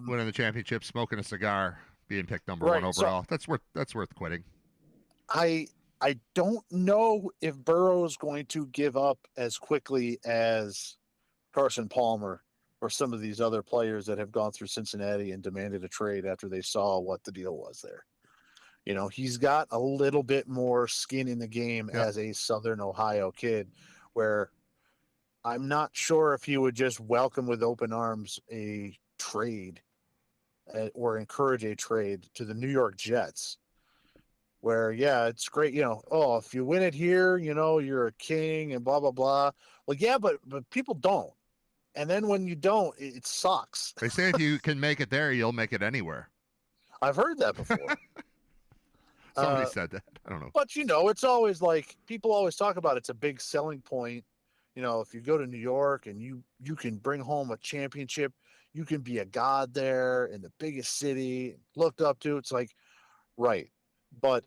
Winning the championship, smoking a cigar, being picked number Right, 1 overall. so that's worth quitting. I don't know if Burrow's going to give up as quickly as Carson Palmer or some of these other players that have gone through Cincinnati and demanded a trade after they saw what the deal was there. He's got a little bit more skin in the game as a Southern Ohio kid, where I'm not sure if he would just welcome with open arms a trade or encourage a trade to the New York Jets, where, yeah, it's great. If you win it here, you're a king and blah, blah, blah. Well, yeah, but people don't. And then when you don't, it sucks. They say if you can make it there, you'll make it anywhere. I've heard that before. Somebody said that. I don't know. But, it's always like, people always talk about it's a big selling point. If you go to New York and you can bring home a championship, you can be a god there in the biggest city, looked up to. It's like, right. But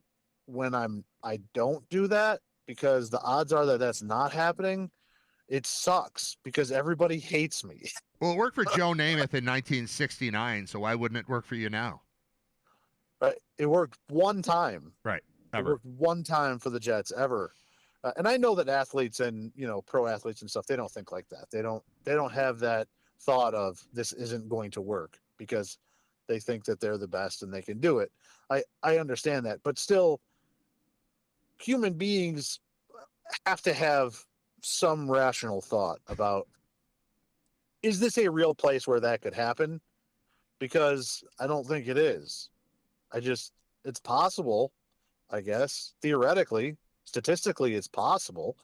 when I don't do that, because the odds are that that's not happening, it sucks because everybody hates me. Well, it worked for Joe Namath in 1969, so why wouldn't it work for you now? Right. It worked one time. Right. It Ever. worked one time for the Jets ever. And I know that athletes and, pro athletes and stuff, they don't think like that. They don't have that thought of this isn't going to work because they think that they're the best and they can do it. I understand that, but still, human beings have to have some rational thought about, is this a real place where that could happen? Because I don't think it is. It's possible, I guess. Theoretically, statistically, it's possible.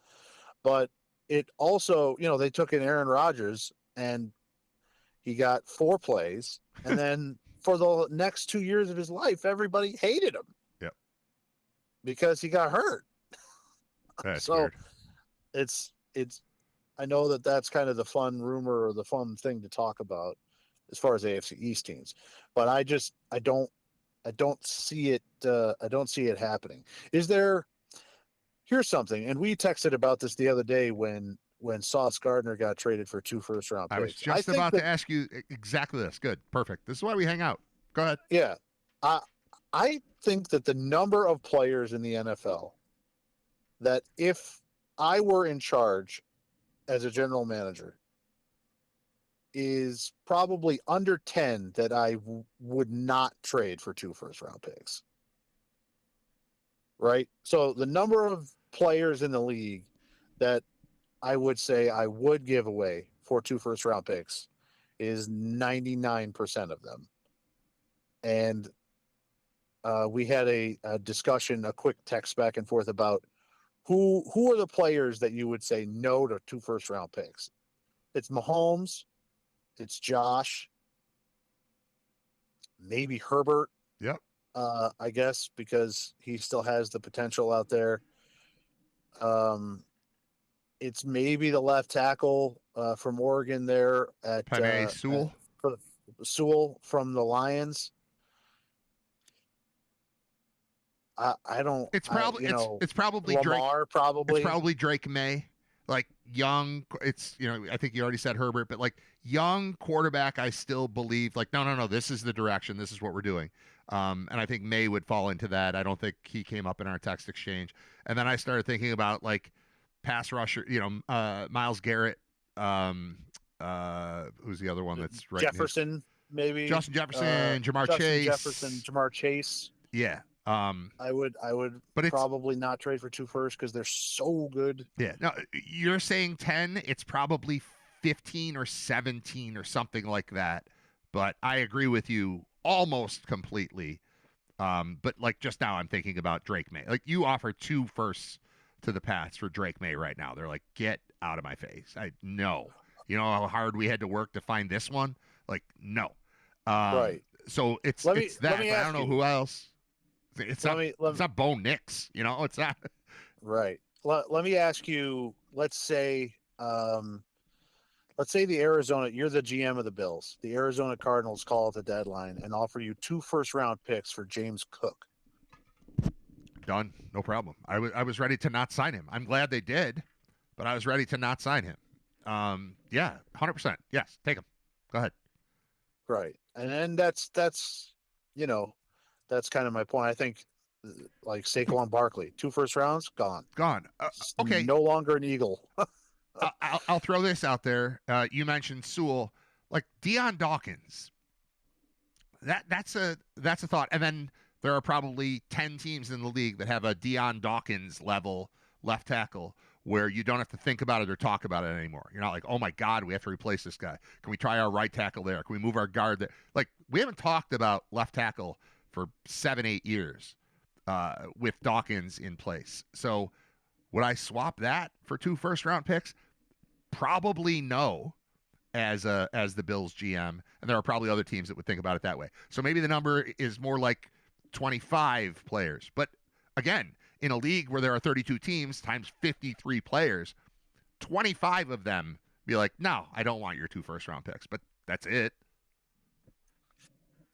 But it also, they took in Aaron Rodgers and he got 4 plays. And then for the next 2 years of his life, everybody hated him. Yep. Because he got hurt. That's so weird. it's I know that that's kind of the fun rumor or the fun thing to talk about as far as AFC East teams, but I don't see it. I don't see it happening. Here's something, and we texted about this the other day when Sauce Gardner got traded for 2 first-round picks. I was just about to ask you exactly this. Good. Perfect. This is why we hang out. Go ahead. Yeah. I think that the number of players in the NFL that if I were in charge as a general manager is probably under 10 that I would not trade for 2 first-round picks. Right? So the number of players in the league that I would say I would give away for 2 first round picks is 99% of them. And we had a discussion, a quick text back and forth about who are the players that you would say no to 2 first round picks. It's Mahomes, it's Josh, maybe Herbert. Yep. I guess because he still has the potential out there. It's maybe the left tackle from Oregon there at Penei Sewell. for Sewell from the Lions. I don't. It's probably it's probably Lamar, Drake. probably. It's probably Drake May. Like young, it's I think you already said Herbert, but like young quarterback, I still believe like no, this is the direction, this is what we're doing, and I think May would fall into that. I don't think he came up in our text exchange, and then I started thinking about like pass rusher, Myles Garrett, who's the other one that's right? Jefferson, maybe Justin Jefferson, Jamar Chase, Jamar Chase. Yeah. I would but probably not trade for 2 first because they're so good. Yeah. No, you're saying 10, it's probably 15 or 17 or something like that. But I agree with you almost completely. But like just now I'm thinking about Drake May. Like you offer 2 firsts to the Pats for Drake May right now. They're like, get out of my face. No. You know how hard we had to work to find this one? Like, no. Right. So it's that. But I don't know who else. It's not Bo Nix, it's not. Right. Let me ask you, let's say the Arizona, you're the GM of the Bills. The Arizona Cardinals call at the deadline and offer you 2 first round picks for James Cook. Done. No problem. I was ready to not sign him. I'm glad they did, but I was ready to not sign him. Yeah, 100%. Yes, take him. Go ahead. Right. And then that's that's kind of my point. I think like Saquon Barkley, 2 first rounds, gone. Okay. No longer an Eagle. I'll throw this out there. You mentioned Sewell, like Deion Dawkins. That's a thought. And then there are probably 10 teams in the league that have a Deion Dawkins level left tackle where you don't have to think about it or talk about it anymore. You're not like, oh my God, we have to replace this guy. Can we try our right tackle there? Can we move our guard there? Like we haven't talked about left tackle for 7-8 years with Dawkins in place. So would I swap that for 2 first round picks? Probably no, as the Bills GM, and there are probably other teams that would think about it that way. So maybe the number is more like 25 players. But again, in a league where there are 32 teams times 53 players, 25 of them be like, no, I don't want your 2 first round picks, but that's it.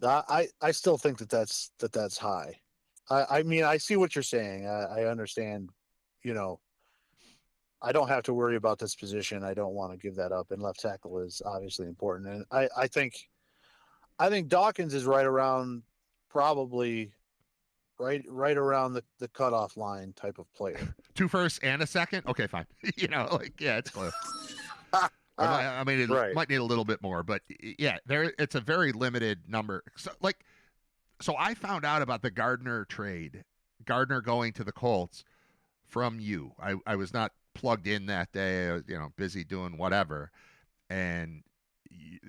I still think that's high. I mean, I see what you're saying. I understand, I don't have to worry about this position. I don't want to give that up. And left tackle is obviously important. And I think Dawkins is right around probably right around the cutoff line type of player. 2 firsts and a second? Okay, fine. It's close. I mean, it might need a little bit more, but yeah, it's a very limited number. So I found out about the Gardner trade, Gardner going to the Colts from you. I was not plugged in that day. I was, busy doing whatever. And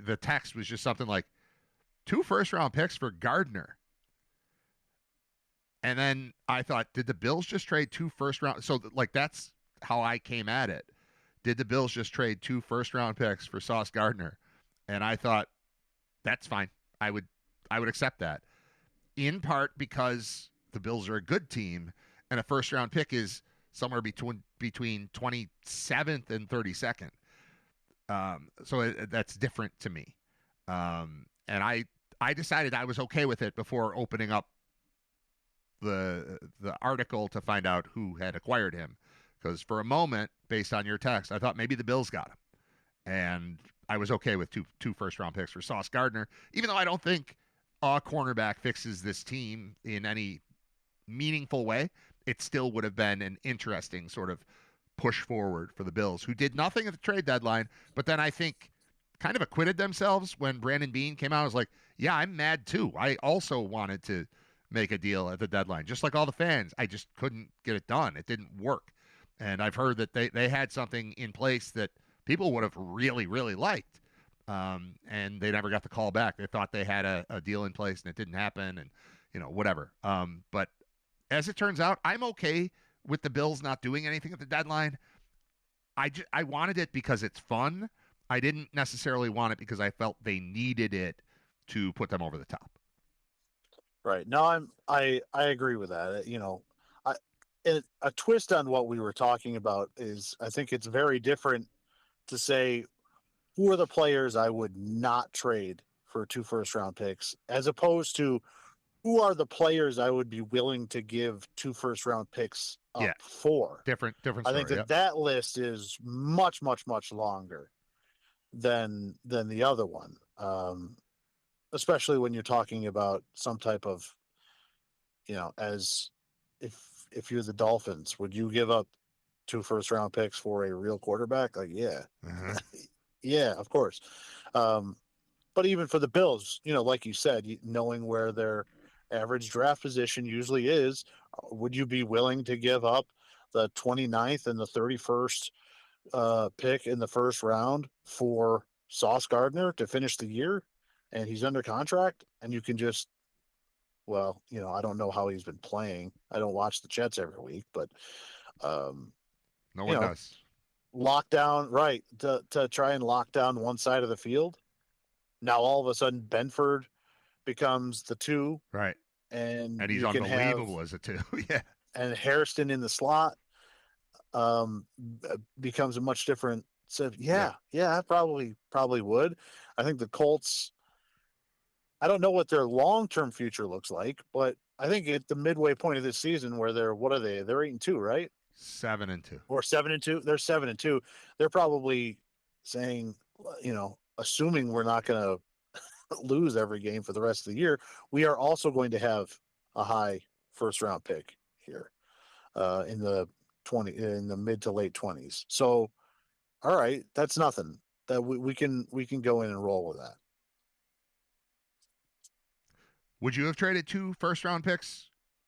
the text was just something like 2 first round picks for Gardner. And then I thought, did the Bills just trade 2 first round? So that's how I came at it. Did the Bills just trade 2 first round picks for Sauce Gardner? And I thought, that's fine. I would accept that. In part because the Bills are a good team, and a first round pick is somewhere between 27th and 32nd. So that's different to me. And I decided I was okay with it before opening up the article to find out who had acquired him. Because for a moment, based on your text, I thought maybe the Bills got him. And I was okay with two first-round picks for Sauce Gardner, even though I don't think a cornerback fixes this team in any meaningful way. It still would have been an interesting sort of push forward for the Bills, who did nothing at the trade deadline, but then I think kind of acquitted themselves when Brandon Beane came out. I was like, yeah, I'm mad too. I also wanted to make a deal at the deadline, just like all the fans. I just couldn't get it done. It didn't work. And I've heard that they had something in place that people would have really, really liked. And they never got the call back. They thought they had a deal in place and it didn't happen and, whatever. But as it turns out, I'm okay with the Bills not doing anything at the deadline. I wanted it because it's fun. I didn't necessarily want it because I felt they needed it to put them over the top. Right. No, I agree with that. A twist on what we were talking about is I think it's very different to say who are the players I would not trade for 2 first-round picks, as opposed to who are the players I would be willing to give 2 first-round picks up for. Different story. I think that list is much, much, much longer than the other one, especially when you're talking about some type of, as if you're the Dolphins, would you give up 2 first-round picks for a real quarterback? Like, yeah. Uh-huh. Yeah, of course. But even for the Bills, like you said, knowing where their average draft position usually is, would you be willing to give up the 29th and the 31st pick in the first round for Sauce Gardner to finish the year? And he's under contract, and you can just, I don't know how he's been playing. I don't watch the Jets every week, but no one does. Lock down, right, to try and lock down one side of the field. Now all of a sudden Benford becomes the 2, right, and he's unbelievable as a 2. Yeah, and Hairston in the slot becomes a much different. So I probably would. I think the Colts, I don't know what their long-term future looks like, but I think at the midway point of this season where they're 8-2, right? 7-2 or 7-2. They're 7-2. They're probably saying, assuming we're not going to lose every game for the rest of the year, we are also going to have a high first-round pick here in the mid to late 20s. So, all right, that's nothing. That we can go in and roll with that. Would you have traded 2 first-round picks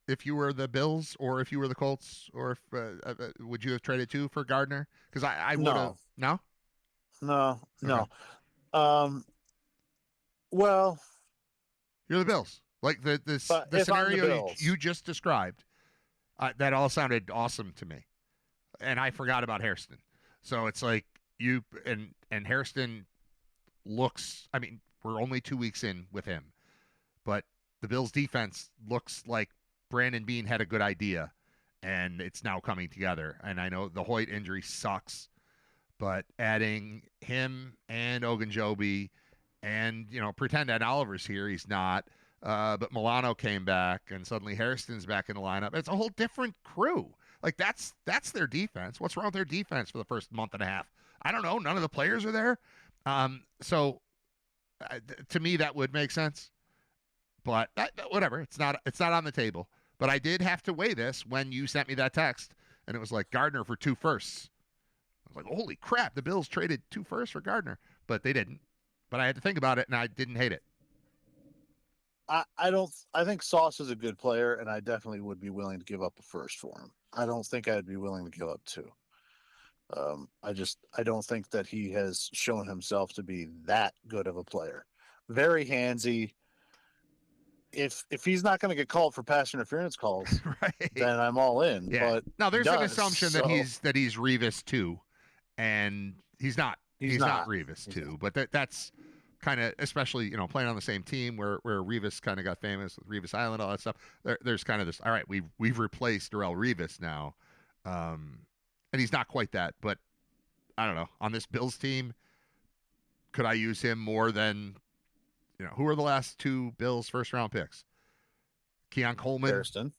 if you were the Bills, or if you were the Colts, or if would you have traded 2 for Gardner? Because I would have. No. No. Well, you're the Bills. Like the scenario you just described, that all sounded awesome to me, and I forgot about Hairston. So it's like you and Hairston looks. I mean, we're only 2 weeks in with him, but the Bills' defense looks like Brandon Beane had a good idea, and it's now coming together. And I know the Hoyt injury sucks, but adding him and Ogunjobi and, pretend that Oliver's here, he's not, but Milano came back, and suddenly Hairston's back in the lineup. It's a whole different crew. Like, that's their defense. What's wrong with their defense for the first month and a half? I don't know. None of the players are there. So to me, that would make sense. But whatever. It's not on the table. But I did have to weigh this when you sent me that text, and it was like Gardner for 2 firsts. I was like, holy crap, the Bills traded 2 firsts for Gardner. But they didn't. But I had to think about it, and I didn't hate it. I think Sauce is a good player, and I definitely would be willing to give up a first for him. I don't think I'd be willing to give up 2. I don't think that he has shown himself to be that good of a player. Very handsy. If he's not going to get called for pass interference calls, right, then I'm all in. Yeah. But now there's an assumption that he's Revis too, and he's not. He's not Revis too. But that's kind of, especially playing on the same team where Revis kind of got famous with Revis Island, all that stuff. There's kind of this. All right, we've replaced Darrelle Revis now, and he's not quite that. But I don't know, on this Bills team, could I use him more than? Who are the last 2 Bills first-round picks? Keon Coleman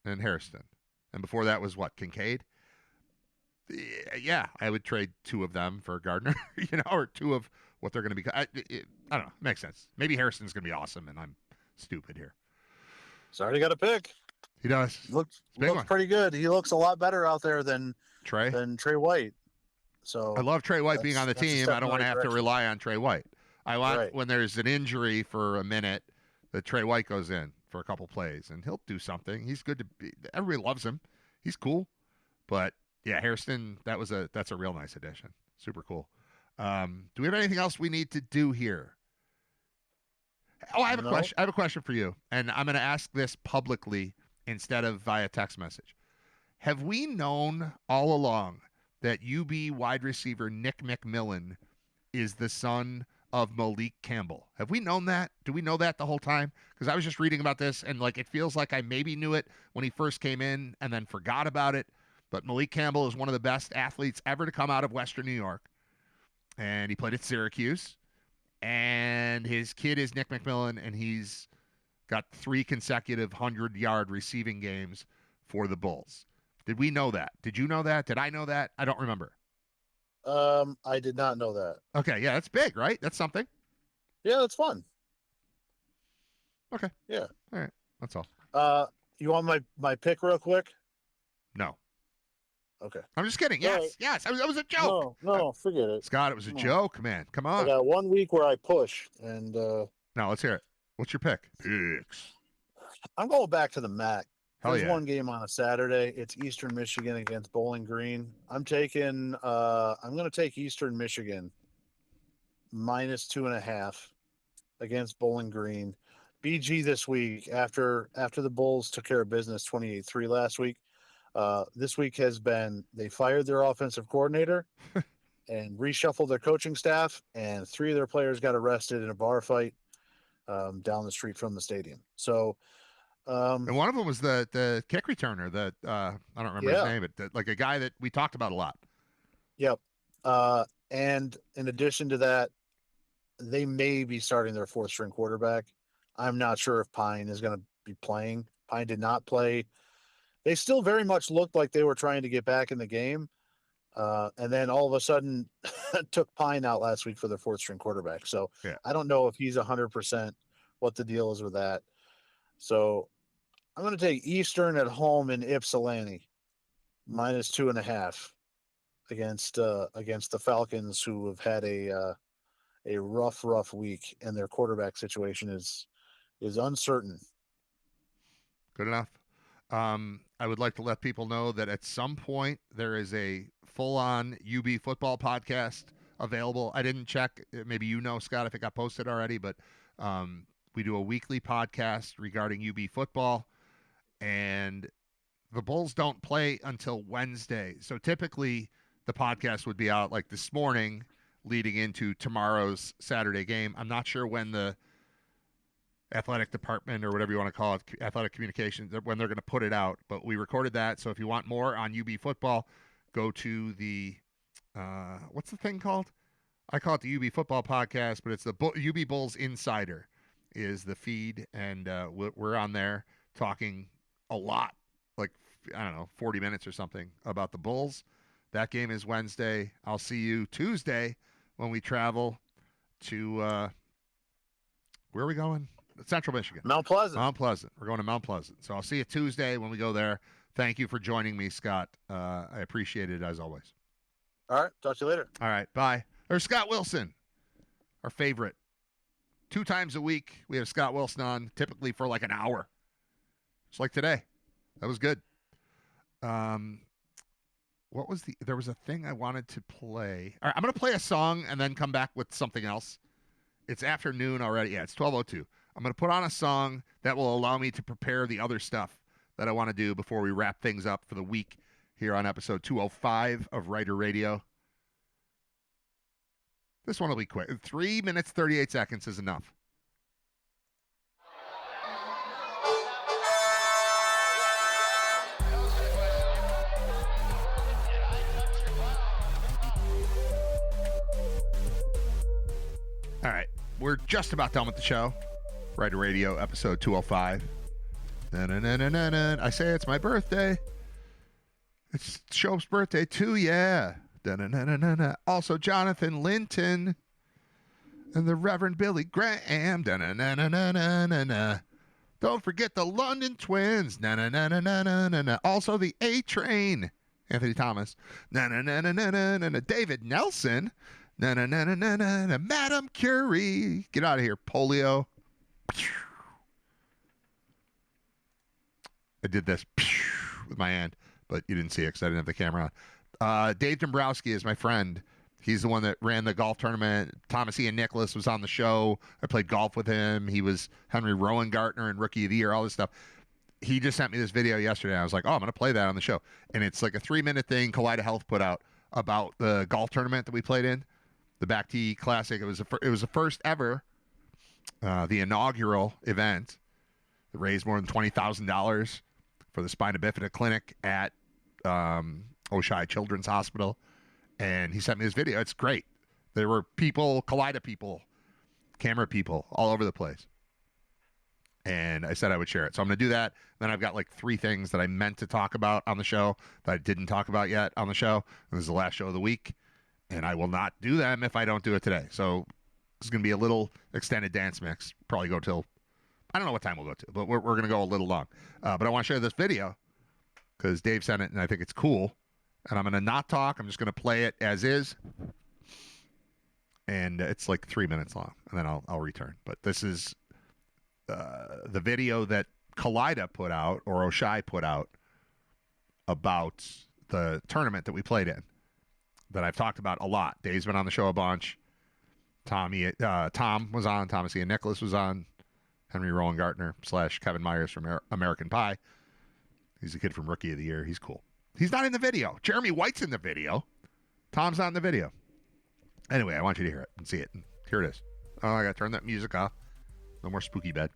and Hairston. And before that was what, Kincaid? Yeah, I would trade 2 of them for Gardner, or 2 of what they're going to be. I don't know. Makes sense. Maybe Hairston's going to be awesome, and I'm stupid here. He's already got a pick. He does. Looks pretty good. He looks a lot better out there than Trey White. So I love Trey White being on the team. I don't want to have to rely on Trey White. I want when there's an injury for a minute that Trey White goes in for a couple plays, and he'll do something. He's good to be. Everybody loves him. He's cool, but Yeah, Hairston, that's a real nice addition. Super cool. Do we have anything else we need to do here? Oh, I have a No. question. I have a question for you, and I'm going to ask this publicly instead of via text message. Have we known all along that UB wide receiver Nick McMillan is the son of Malik Campbell? Have we known that? Do we know that the whole time? Because I was just reading about this, and like it feels like I maybe knew it when he first came in and then forgot about it. But Malik Campbell is one of the best athletes ever to come out of Western New York, and he played at Syracuse. And his kid is Nick McMillan, and he's got 3 consecutive 100-yard receiving games for the Bulls. Did we know that? Did you know that? Did I know that? I don't remember. I did not know that. Okay, yeah, that's big, right? That's something. Yeah, that's fun. Okay. Yeah. All right, that's all. You want my pick real quick? No. Okay. I'm just kidding. All Yes, right. yes. That was a joke. No, forget it. Scott, it was a No. joke, man. Come I on. got 1 week where I push, and Now, let's hear it. What's your pick? Picks. I'm going back to the MAC. Hell There's yeah. one game on a Saturday. It's Eastern Michigan against Bowling Green. I'm going to take Eastern Michigan -2.5 against Bowling Green. BG this week after the Bulls took care of business 28-3 last week. This week has been they fired their offensive coordinator and reshuffled their coaching staff, and 3 of their players got arrested in a bar fight down the street from the stadium. So And one of them was the kick returner. I don't remember his name, but like a guy that we talked about a lot. Yep. And in addition to that, they may be starting their 4th-string quarterback. I'm not sure if Pine is going to be playing. Pine did not play. They still very much looked like they were trying to get back in the game. And then all of a sudden took Pine out last week for their 4th-string quarterback. So Yeah. I don't know if he's 100% what the deal is with that. So I'm going to take Eastern at home in Ypsilanti -2.5 against the Falcons, who have had a rough week, and their quarterback situation is uncertain. Good enough. I would like to let people know that at some point there is a full-on UB football podcast available. I didn't check. Maybe you know, Scott, if it got posted already, but we do a weekly podcast regarding UB football, and the Bulls don't play until Wednesday. So typically the podcast would be out like this morning leading into tomorrow's Saturday game. I'm not sure when the athletic department, or whatever you want to call it, athletic communications, when they're going to put it out. But we recorded that. So if you want more on UB football, go to the, what's the thing called? I call it the UB football podcast, but it's the UB Bulls Insider is the feed. And we're on there talking a lot, like, I don't know, 40 minutes or something about the Bulls. That game is Wednesday. I'll see you Tuesday when we travel to, where are we going? Central Michigan. Mount Pleasant. Mount Pleasant. We're going to Mount Pleasant. So I'll see you Tuesday when we go there. Thank you for joining me, Scott. I appreciate it as always. All right. Talk to you later. All right. Bye. There's Scott Wilson, our favorite. 2 times a week, we have Scott Wilson on, typically for like an hour. Just like today. That was good. What was there was a thing I wanted to play. All right, I'm going to play a song and then come back with something else. It's afternoon already. Yeah, it's 12:02. I'm going to put on a song that will allow me to prepare the other stuff that I want to do before we wrap things up for the week here on episode 205 of Writer Radio. This one will be quick. 3 minutes, 38 seconds is enough. All right, we're just about done with the show. Writer Radio, episode 205. I say it's my birthday. It's Shope's birthday too, yeah. Also, Jonathan Linton and the Reverend Billy Graham. Don't forget the London Twins. Also, the A Train. Anthony Thomas. David Nelson. Madame Curie. Get out of here, polio. I did this with my hand. but you didn't see it because I didn't have the camera on. Dave Dombrowski is my friend. He's the one that ran the golf tournament. Thomas Ian Nicholas was on the show. I played golf with him. He was Henry Rowan-Gartner and Rookie of the Year, all this stuff. He just sent me this video yesterday. I was like, oh, I'm going to play that on the show. And it's like a 3-minute thing Kaleida Health put out about the golf tournament that we played in, the Back Tee Classic. It was the first ever, the inaugural event. It raised more than $20,000 for the Spina Bifida Clinic at Oshai Children's Hospital. And he sent me this video. It's great. There were people, Kaleida people, camera people all over the place. And I said I would share it. So I'm going to do that. Then I've got like 3 things that I meant to talk about on the show that I didn't talk about yet on the show. And this is the last show of the week. And I will not do them if I don't do it today. So this is going to be a little extended dance mix. Probably go till, I don't know what time we'll go to, but we're going to go a little long. But I want to share this video because Dave sent it and I think it's cool. And I'm going to not talk. I'm just going to play it as is. And it's like 3 minutes long. And then I'll return. But this is the video that Kaleida put out, or Oshai put out, about the tournament that we played in, that I've talked about a lot. Dave's been on the show a bunch. Tom was on. Thomas Ian Nicholas was on. Henry Rowan-Gartner / Kevin Myers from American Pie. He's a kid from Rookie of the Year. He's cool. He's not in the video. Jeremy White's in the video. Tom's not in the video. Anyway, I want you to hear it and see it. And here it is. Oh, I got to turn that music off. No more spooky bed.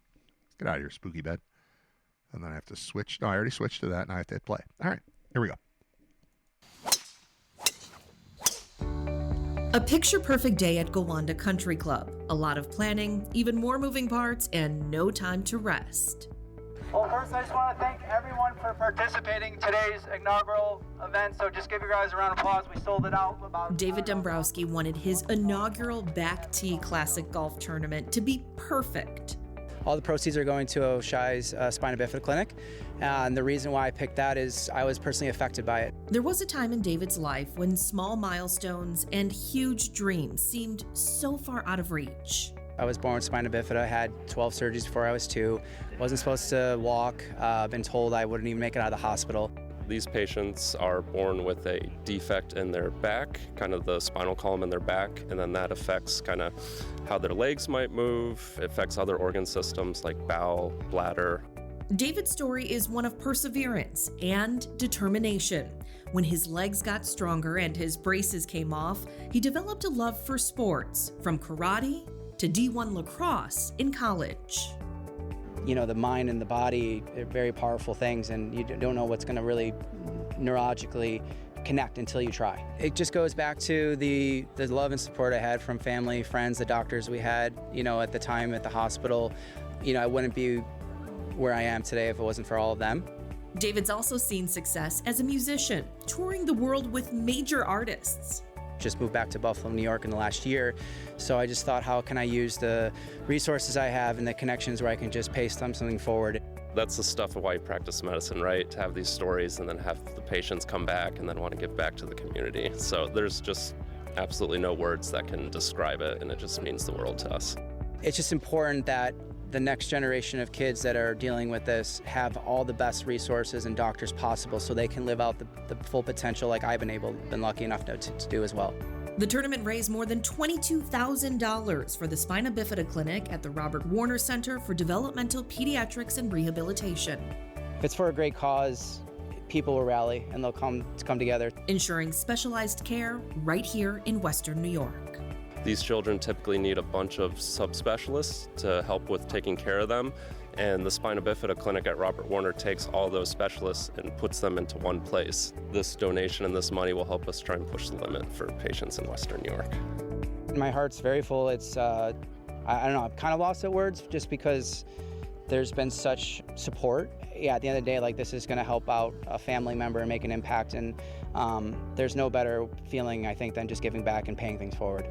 Get out of here, spooky bed. And then I have to switch. No, I already switched to that, and I have to hit play. All right, here we go. A picture-perfect day at Gowanda Country Club. A lot of planning, even more moving parts, and no time to rest. Well, first I just want to thank everyone for participating in today's inaugural event. So just give you guys a round of applause. We sold it out about... David Dombrowski wanted his inaugural Back Tee Classic golf tournament to be perfect. All the proceeds are going to Oshai's Spina Bifida Clinic. And the reason why I picked that is I was personally affected by it. There was a time in David's life when small milestones and huge dreams seemed so far out of reach. I was born with spina bifida. I had 12 surgeries before I was 2. Wasn't supposed to walk. Been told I wouldn't even make it out of the hospital. These patients are born with a defect in their back, kind of the spinal column in their back, and then that affects kind of how their legs might move. It affects other organ systems like bowel, bladder. David's story is one of perseverance and determination. When his legs got stronger and his braces came off, he developed a love for sports, from karate to D1 lacrosse in college. You know, the mind and the body are very powerful things, and you don't know what's going to really neurologically connect until you try. It just goes back to the love and support I had from family, friends, the doctors we had, you know, at the time at the hospital. You know, I wouldn't be where I am today if it wasn't for all of them. David's also seen success as a musician, touring the world with major artists. Just moved back to Buffalo, New York in the last year. So I just thought, how can I use the resources I have and the connections where I can just pay something forward? That's the stuff of why you practice medicine, right? To have these stories and then have the patients come back and then want to give back to the community. So there's just absolutely no words that can describe it, and it just means the world to us. It's just important that the next generation of kids that are dealing with this have all the best resources and doctors possible so they can live out the full potential like I've been lucky enough to do as well. The tournament raised more than $22,000 for the Spina Bifida Clinic at the Robert Warner Center for Developmental Pediatrics and Rehabilitation. If it's for a great cause, people will rally and they'll come together. Ensuring specialized care right here in Western New York. These children typically need a bunch of subspecialists to help with taking care of them, and the Spina Bifida Clinic at Robert Warner takes all those specialists and puts them into one place. This donation and this money will help us try and push the limit for patients in Western New York. My heart's very full. It's, I don't know, I'm kind of lost at words just because there's been such support. Yeah, at the end of the day, like, this is going to help out a family member and make an impact, and there's no better feeling, I think, than just giving back and paying things forward.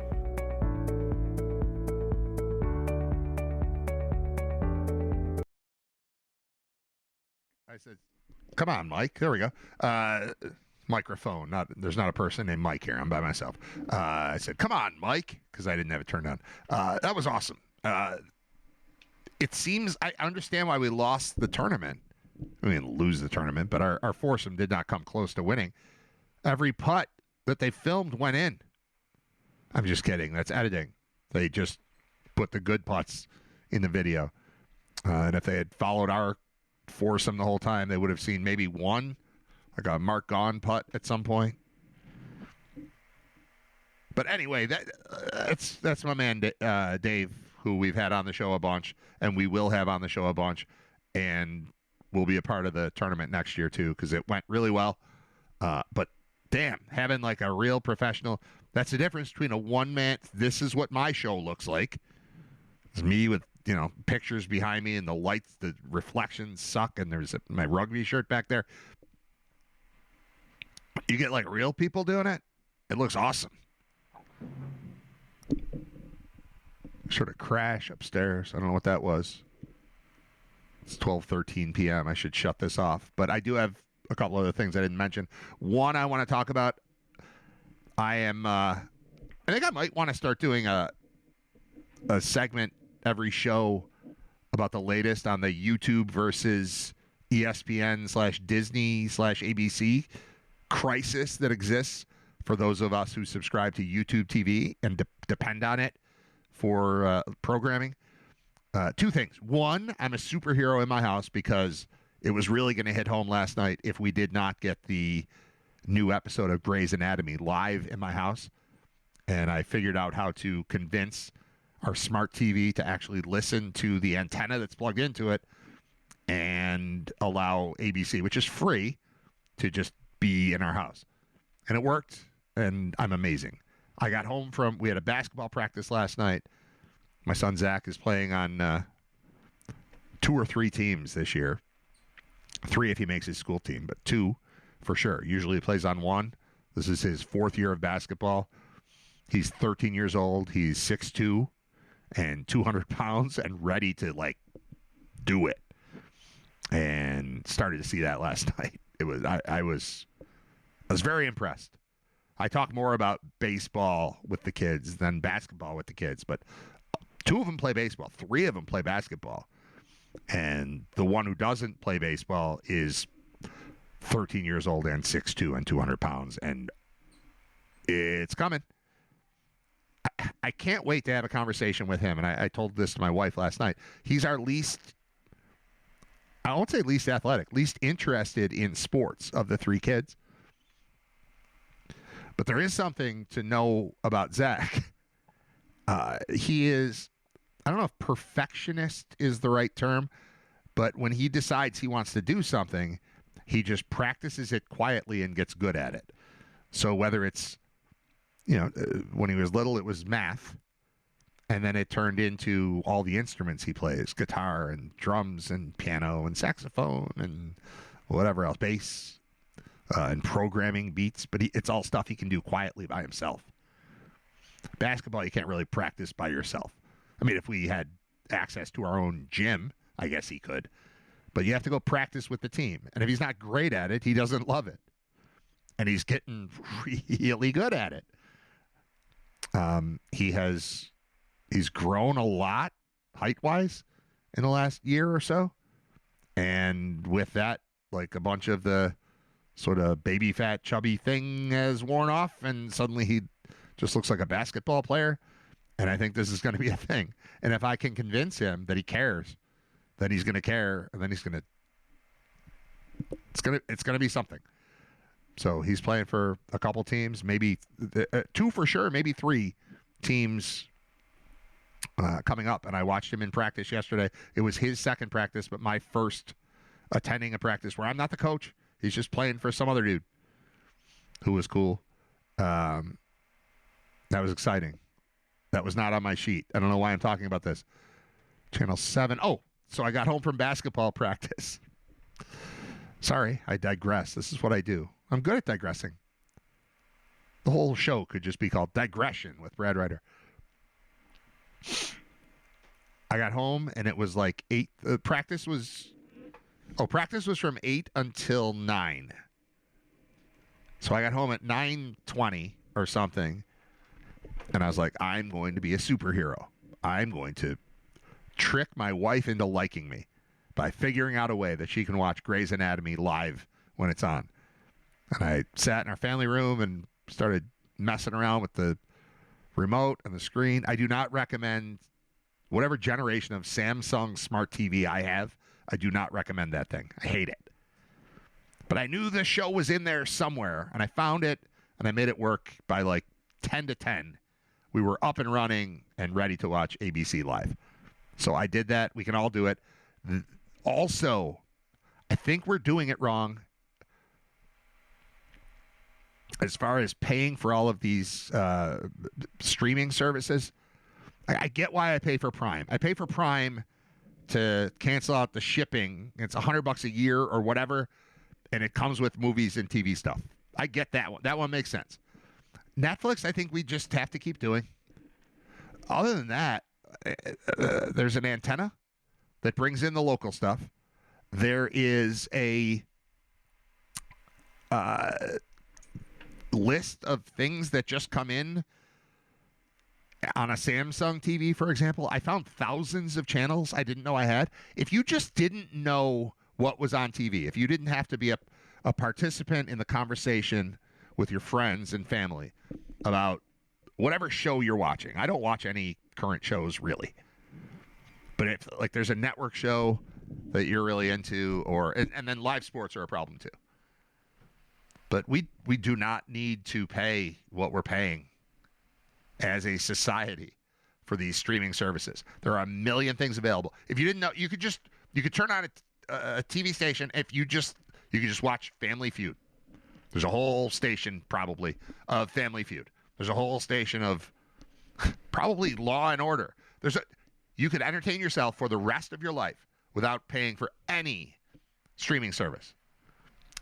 I said, come on, Mike. There we go. Microphone. There's not a person named Mike here. I'm by myself. I said, come on, Mike, because I didn't have it turned on. That was awesome. It seems, I understand why we lost the tournament, We didn't lose the tournament, but our foursome did not come close to winning. Every putt that they filmed went in. I'm just kidding. That's editing. They just put the good putts in the video. And if they had followed our foursome the whole time, they would have seen maybe one, like a Mark Gahn putt at some point. But anyway, that's my man Dave, who we've had on the show a bunch, and we will have on the show a bunch, and will be a part of the tournament next year too, because it went really well. But damn, having like a real professional, that's the difference between a one-man, this is what my show looks like. It's me with, pictures behind me, and the lights, the reflections suck, and there's my rugby shirt back there. You get like real people doing it, it looks awesome. Sort of crash upstairs. I don't know what that was. It's 12:13 p.m. I should shut this off. But I do have a couple other things I didn't mention. One I want to talk about. I think I might want to start doing a segment every show about the latest on the YouTube versus ESPN/Disney/ABC crisis that exists for those of us who subscribe to YouTube TV and depend on it for programming. Two things. One, I'm a superhero in my house because it was really going to hit home last night if we did not get the new episode of Grey's Anatomy live in my house. And I figured out how to convince our smart TV to actually listen to the antenna that's plugged into it and allow ABC, which is free, to just be in our house. And it worked, and I'm amazing. I got home we had a basketball practice last night. My son Zach is playing on 2 or 3 teams this year. 3 if he makes his school team, but 2 for sure. Usually he plays on 1. This is his 4th year of basketball. He's 13 years old. He's 6'2" and 200 pounds and ready to, do it. And started to see that last night. I was very impressed. I talk more about baseball with the kids than basketball with the kids, but 2 of them play baseball. 3 of them play basketball. And the one who doesn't play baseball is 13 years old and 6'2" and 200 pounds. And it's coming. I can't wait to have a conversation with him. And I told this to my wife last night. He's our I won't say least athletic, least interested in sports of the 3 kids. But there is something to know about Zach. He is, I don't know if perfectionist is the right term, but when he decides he wants to do something, he just practices it quietly and gets good at it. So whether it's, when he was little, it was math. And then it turned into all the instruments he plays, guitar and drums and piano and saxophone and whatever else, bass and programming beats. But it's all stuff he can do quietly by himself. Basketball, you can't really practice by yourself. I mean, if we had access to our own gym, I guess he could. But you have to go practice with the team. And if he's not great at it, he doesn't love it. And he's getting really good at it. He's grown a lot height-wise in the last year or so. And with that, a bunch of the sort of baby fat, chubby thing has worn off, and suddenly he just looks like a basketball player. And I think this is going to be a thing. And if I can convince him that he cares, then he's going to care, and then it's going to be something. So he's playing for a couple teams, maybe 2 for sure, maybe 3 teams coming up. And I watched him in practice yesterday. It was his second practice, but my first attending a practice where I'm not the coach. He's just playing for some other dude who was cool. That was exciting. That was not on my sheet. I don't know why I'm talking about this. Channel 7. Oh, so I got home from basketball practice. Sorry, I digress. This is what I do. I'm good at digressing. The whole show could just be called Digression with Brad Ryder. I got home and it was 8. Practice was from 8 until 9. So I got home at 9:20 or something. And I was like, I'm going to be a superhero. I'm going to trick my wife into liking me by figuring out a way that she can watch Grey's Anatomy live when it's on. And I sat in our family room and started messing around with the remote and the screen. I do not recommend whatever generation of Samsung smart TV I have. I do not recommend that thing. I hate it. But I knew the show was in there somewhere, and I found it, and I made it work by like 10 to 10. We were up and running and ready to watch ABC Live. So I did that. We can all do it. Also, I think we're doing it wrong as far as paying for all of these streaming services. I get why I pay for Prime. I pay for Prime to cancel out the shipping. It's $100 a year or whatever, and it comes with movies and TV stuff. I get that one. That one makes sense. Netflix, I think we just have to keep doing. Other than that, there's an antenna that brings in the local stuff. There is a list of things that just come in on a Samsung TV, for example. I found thousands of channels I didn't know I had. If you just didn't know what was on TV, if you didn't have to be a participant in the conversation with your friends and family about whatever show you're watching. I don't watch any current shows, really. But if like there's a network show that you're really into, and then live sports are a problem too. But we do not need to pay what we're paying as a society for these streaming services. There are a million things available. If you didn't know, you could turn on a TV station. If you could just watch Family Feud. There's a whole station probably of Family Feud. There's a whole station of probably Law and Order. You could entertain yourself for the rest of your life without paying for any streaming service.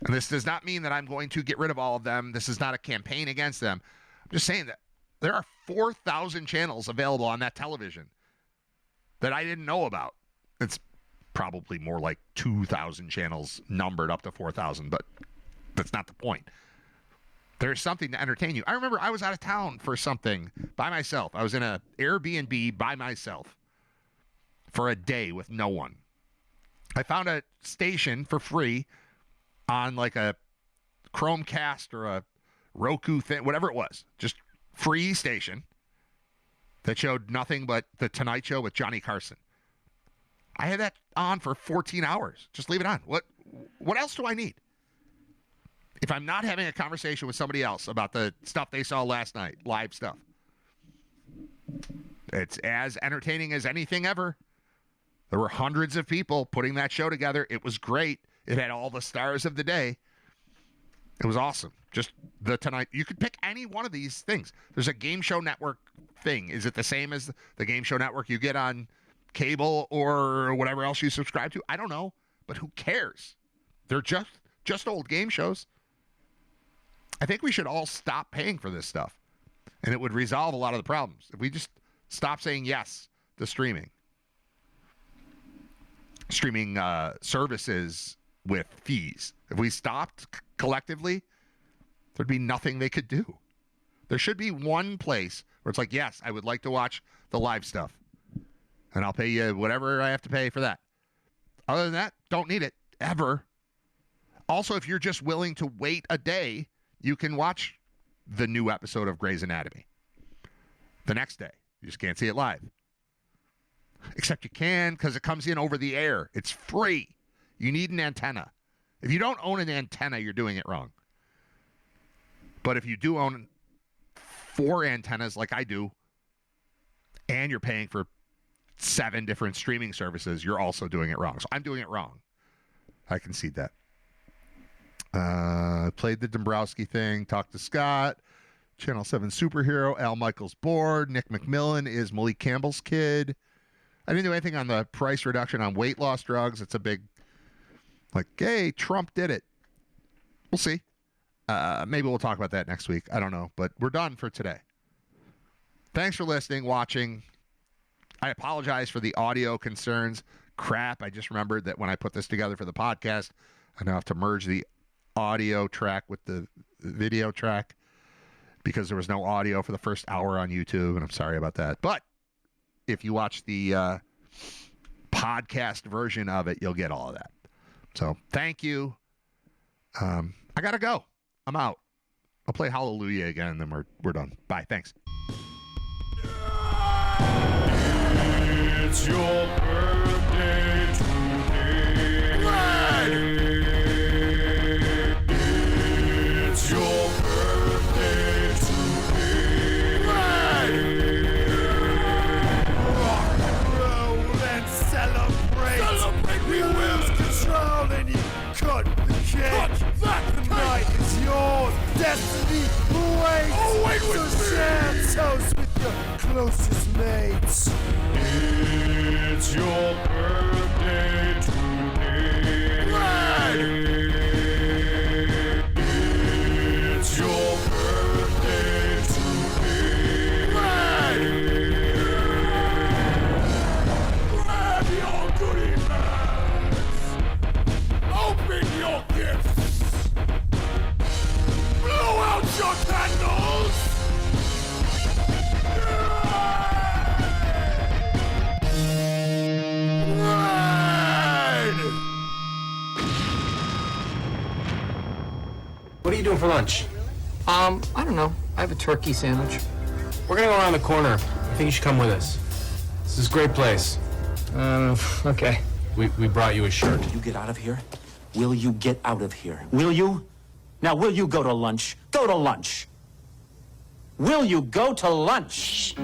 And this does not mean that I'm going to get rid of all of them. This is not a campaign against them. I'm just saying that there are 4,000 channels available on that television that I didn't know about. It's probably more like 2,000 channels numbered up to 4,000, but that's not the point. There's something to entertain you. I remember I was out of town for something by myself. I was in an Airbnb by myself for a day with no one. I found a station for free on like a Chromecast or a Roku thing, whatever it was. Just free station that showed nothing but The Tonight Show with Johnny Carson. I had that on for 14 hours. Just leave it on. What else do I need? If I'm not having a conversation with somebody else about the stuff they saw last night, live stuff, it's as entertaining as anything ever. There were hundreds of people putting that show together. It was great. It had all the stars of the day. It was awesome. Just The Tonight. You could pick any one of these things. There's a Game Show Network thing. Is it the same as the Game Show Network you get on cable or whatever else you subscribe to? I don't know, but who cares? They're just old game shows. I think we should all stop paying for this stuff, and it would resolve a lot of the problems if we just stop saying yes to streaming services with fees. If we stopped collectively, there'd be nothing they could do. There should be one place where it's like, yes, I would like to watch the live stuff, and I'll pay you whatever I have to pay for that. Other than that, don't need it ever. Also, if you're just willing to wait a day, you can watch the new episode of Grey's Anatomy the next day. You just can't see it live. Except you can, because it comes in over the air. It's free. You need an antenna. If you don't own an antenna, you're doing it wrong. But if you do own 4 antennas like I do, and you're paying for 7 different streaming services, you're also doing it wrong. So I'm doing it wrong. I concede that. Played the Dombrowski thing, talked to Scott, Channel 7 superhero, Al Michaels bored, Nick McMillan is Malik Campbell's kid. I didn't do anything on the price reduction on weight loss drugs. It's a big, like, hey, Trump did it. We'll see. Maybe we'll talk about that next week. I don't know, but we're done for today. Thanks for listening, watching. I apologize for the audio concerns. Crap, I just remembered that when I put this together for the podcast, I now have to merge the audio track with the video track because there was no audio for the first hour on YouTube, and I'm sorry about that. But if you watch the podcast version of it, you'll get all of that. So thank you. I gotta go. I'm out. I'll play Hallelujah again, and then we're done. Bye. Thanks. It's your birthday today. It's your birthday today. Rock and roll and celebrate. We lose control and you cut the cake. The night is yours. Destiny awaits. So share toast with your closest mates. It's your birthday today. It's your birthday today. Grab your goodie bags. Open your gifts. Blow out your candles. What are you doing for lunch? I don't know. I have a turkey sandwich. We're gonna go around the corner. I think you should come with us. This is a great place. Okay. We brought you a shirt. You get out of here? Will you get out of here? Will you? Now, will you go to lunch? Go to lunch. Will you go to lunch?